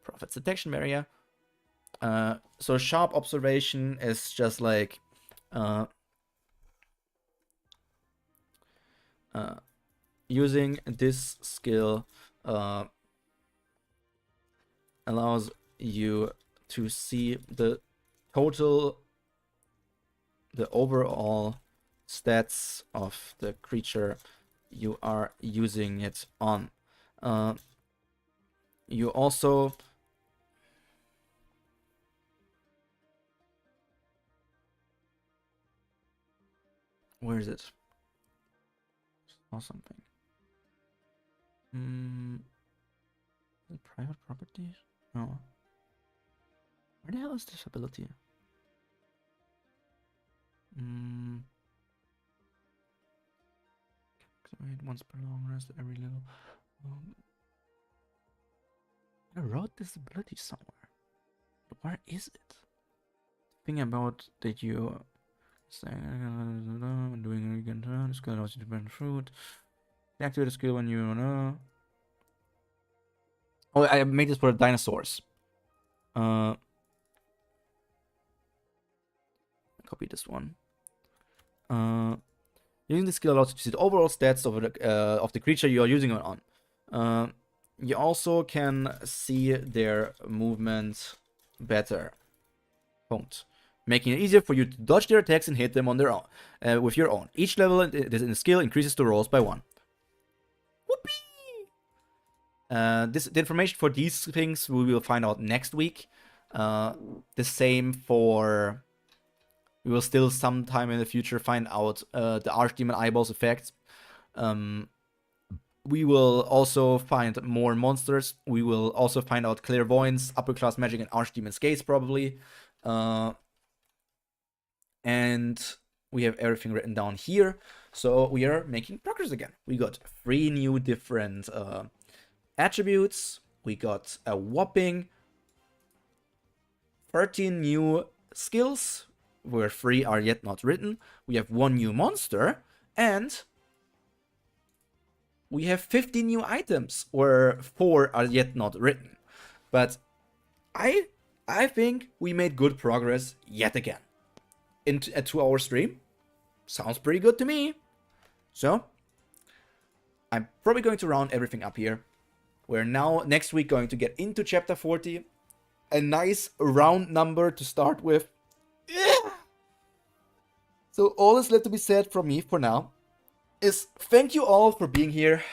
Prophet's detection barrier. So sharp observation is just like using this skill allows you to see the overall stats of the creature you are using it on. You also where is it? Or something. Private properties? No. Where the hell is this ability? Activate once per long rest every level. I wrote this ability somewhere. But where is it? Thing about that you doing a weekend turn, skill allows you to burn fruit. Activate a skill when you know. Oh, I made this for the dinosaurs. Copy this one. Using the skill allows you to see the overall stats of the creature you are using it on. You also can see their movement better. Making it easier for you to dodge their attacks and hit them on their own with your own. Each level in the skill increases the rolls by 1. Whoopee! The information for these things we will find out next week. The same for... We will still sometime in the future find out the Archdemon Eyeballs effect. We will also find more monsters. We will also find out Clairvoyance, Upper Class Magic, and Archdemon's Gaze probably. And we have everything written down here. So we are making progress again. We got 3 new different attributes. We got a whopping 13 new skills, where 3 are yet not written. We have 1 new monster, and we have 50 new items, where 4 are yet not written. But I think we made good progress yet again. In a 2-hour stream. Sounds pretty good to me. So, I'm probably going to round everything up here. We're now, next week, going to get into chapter 40. A nice round number to start with. Yeah. So, all that's left to be said from me for now is thank you all for being here.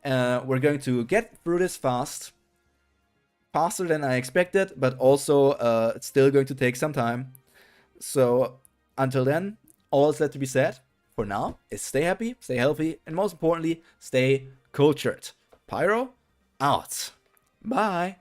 We're going to get through this fast. Faster than I expected, but also it's still going to take some time. So, until then, all that's left to be said for now is stay happy, stay healthy, and most importantly, stay cultured. Pyro, out. Bye.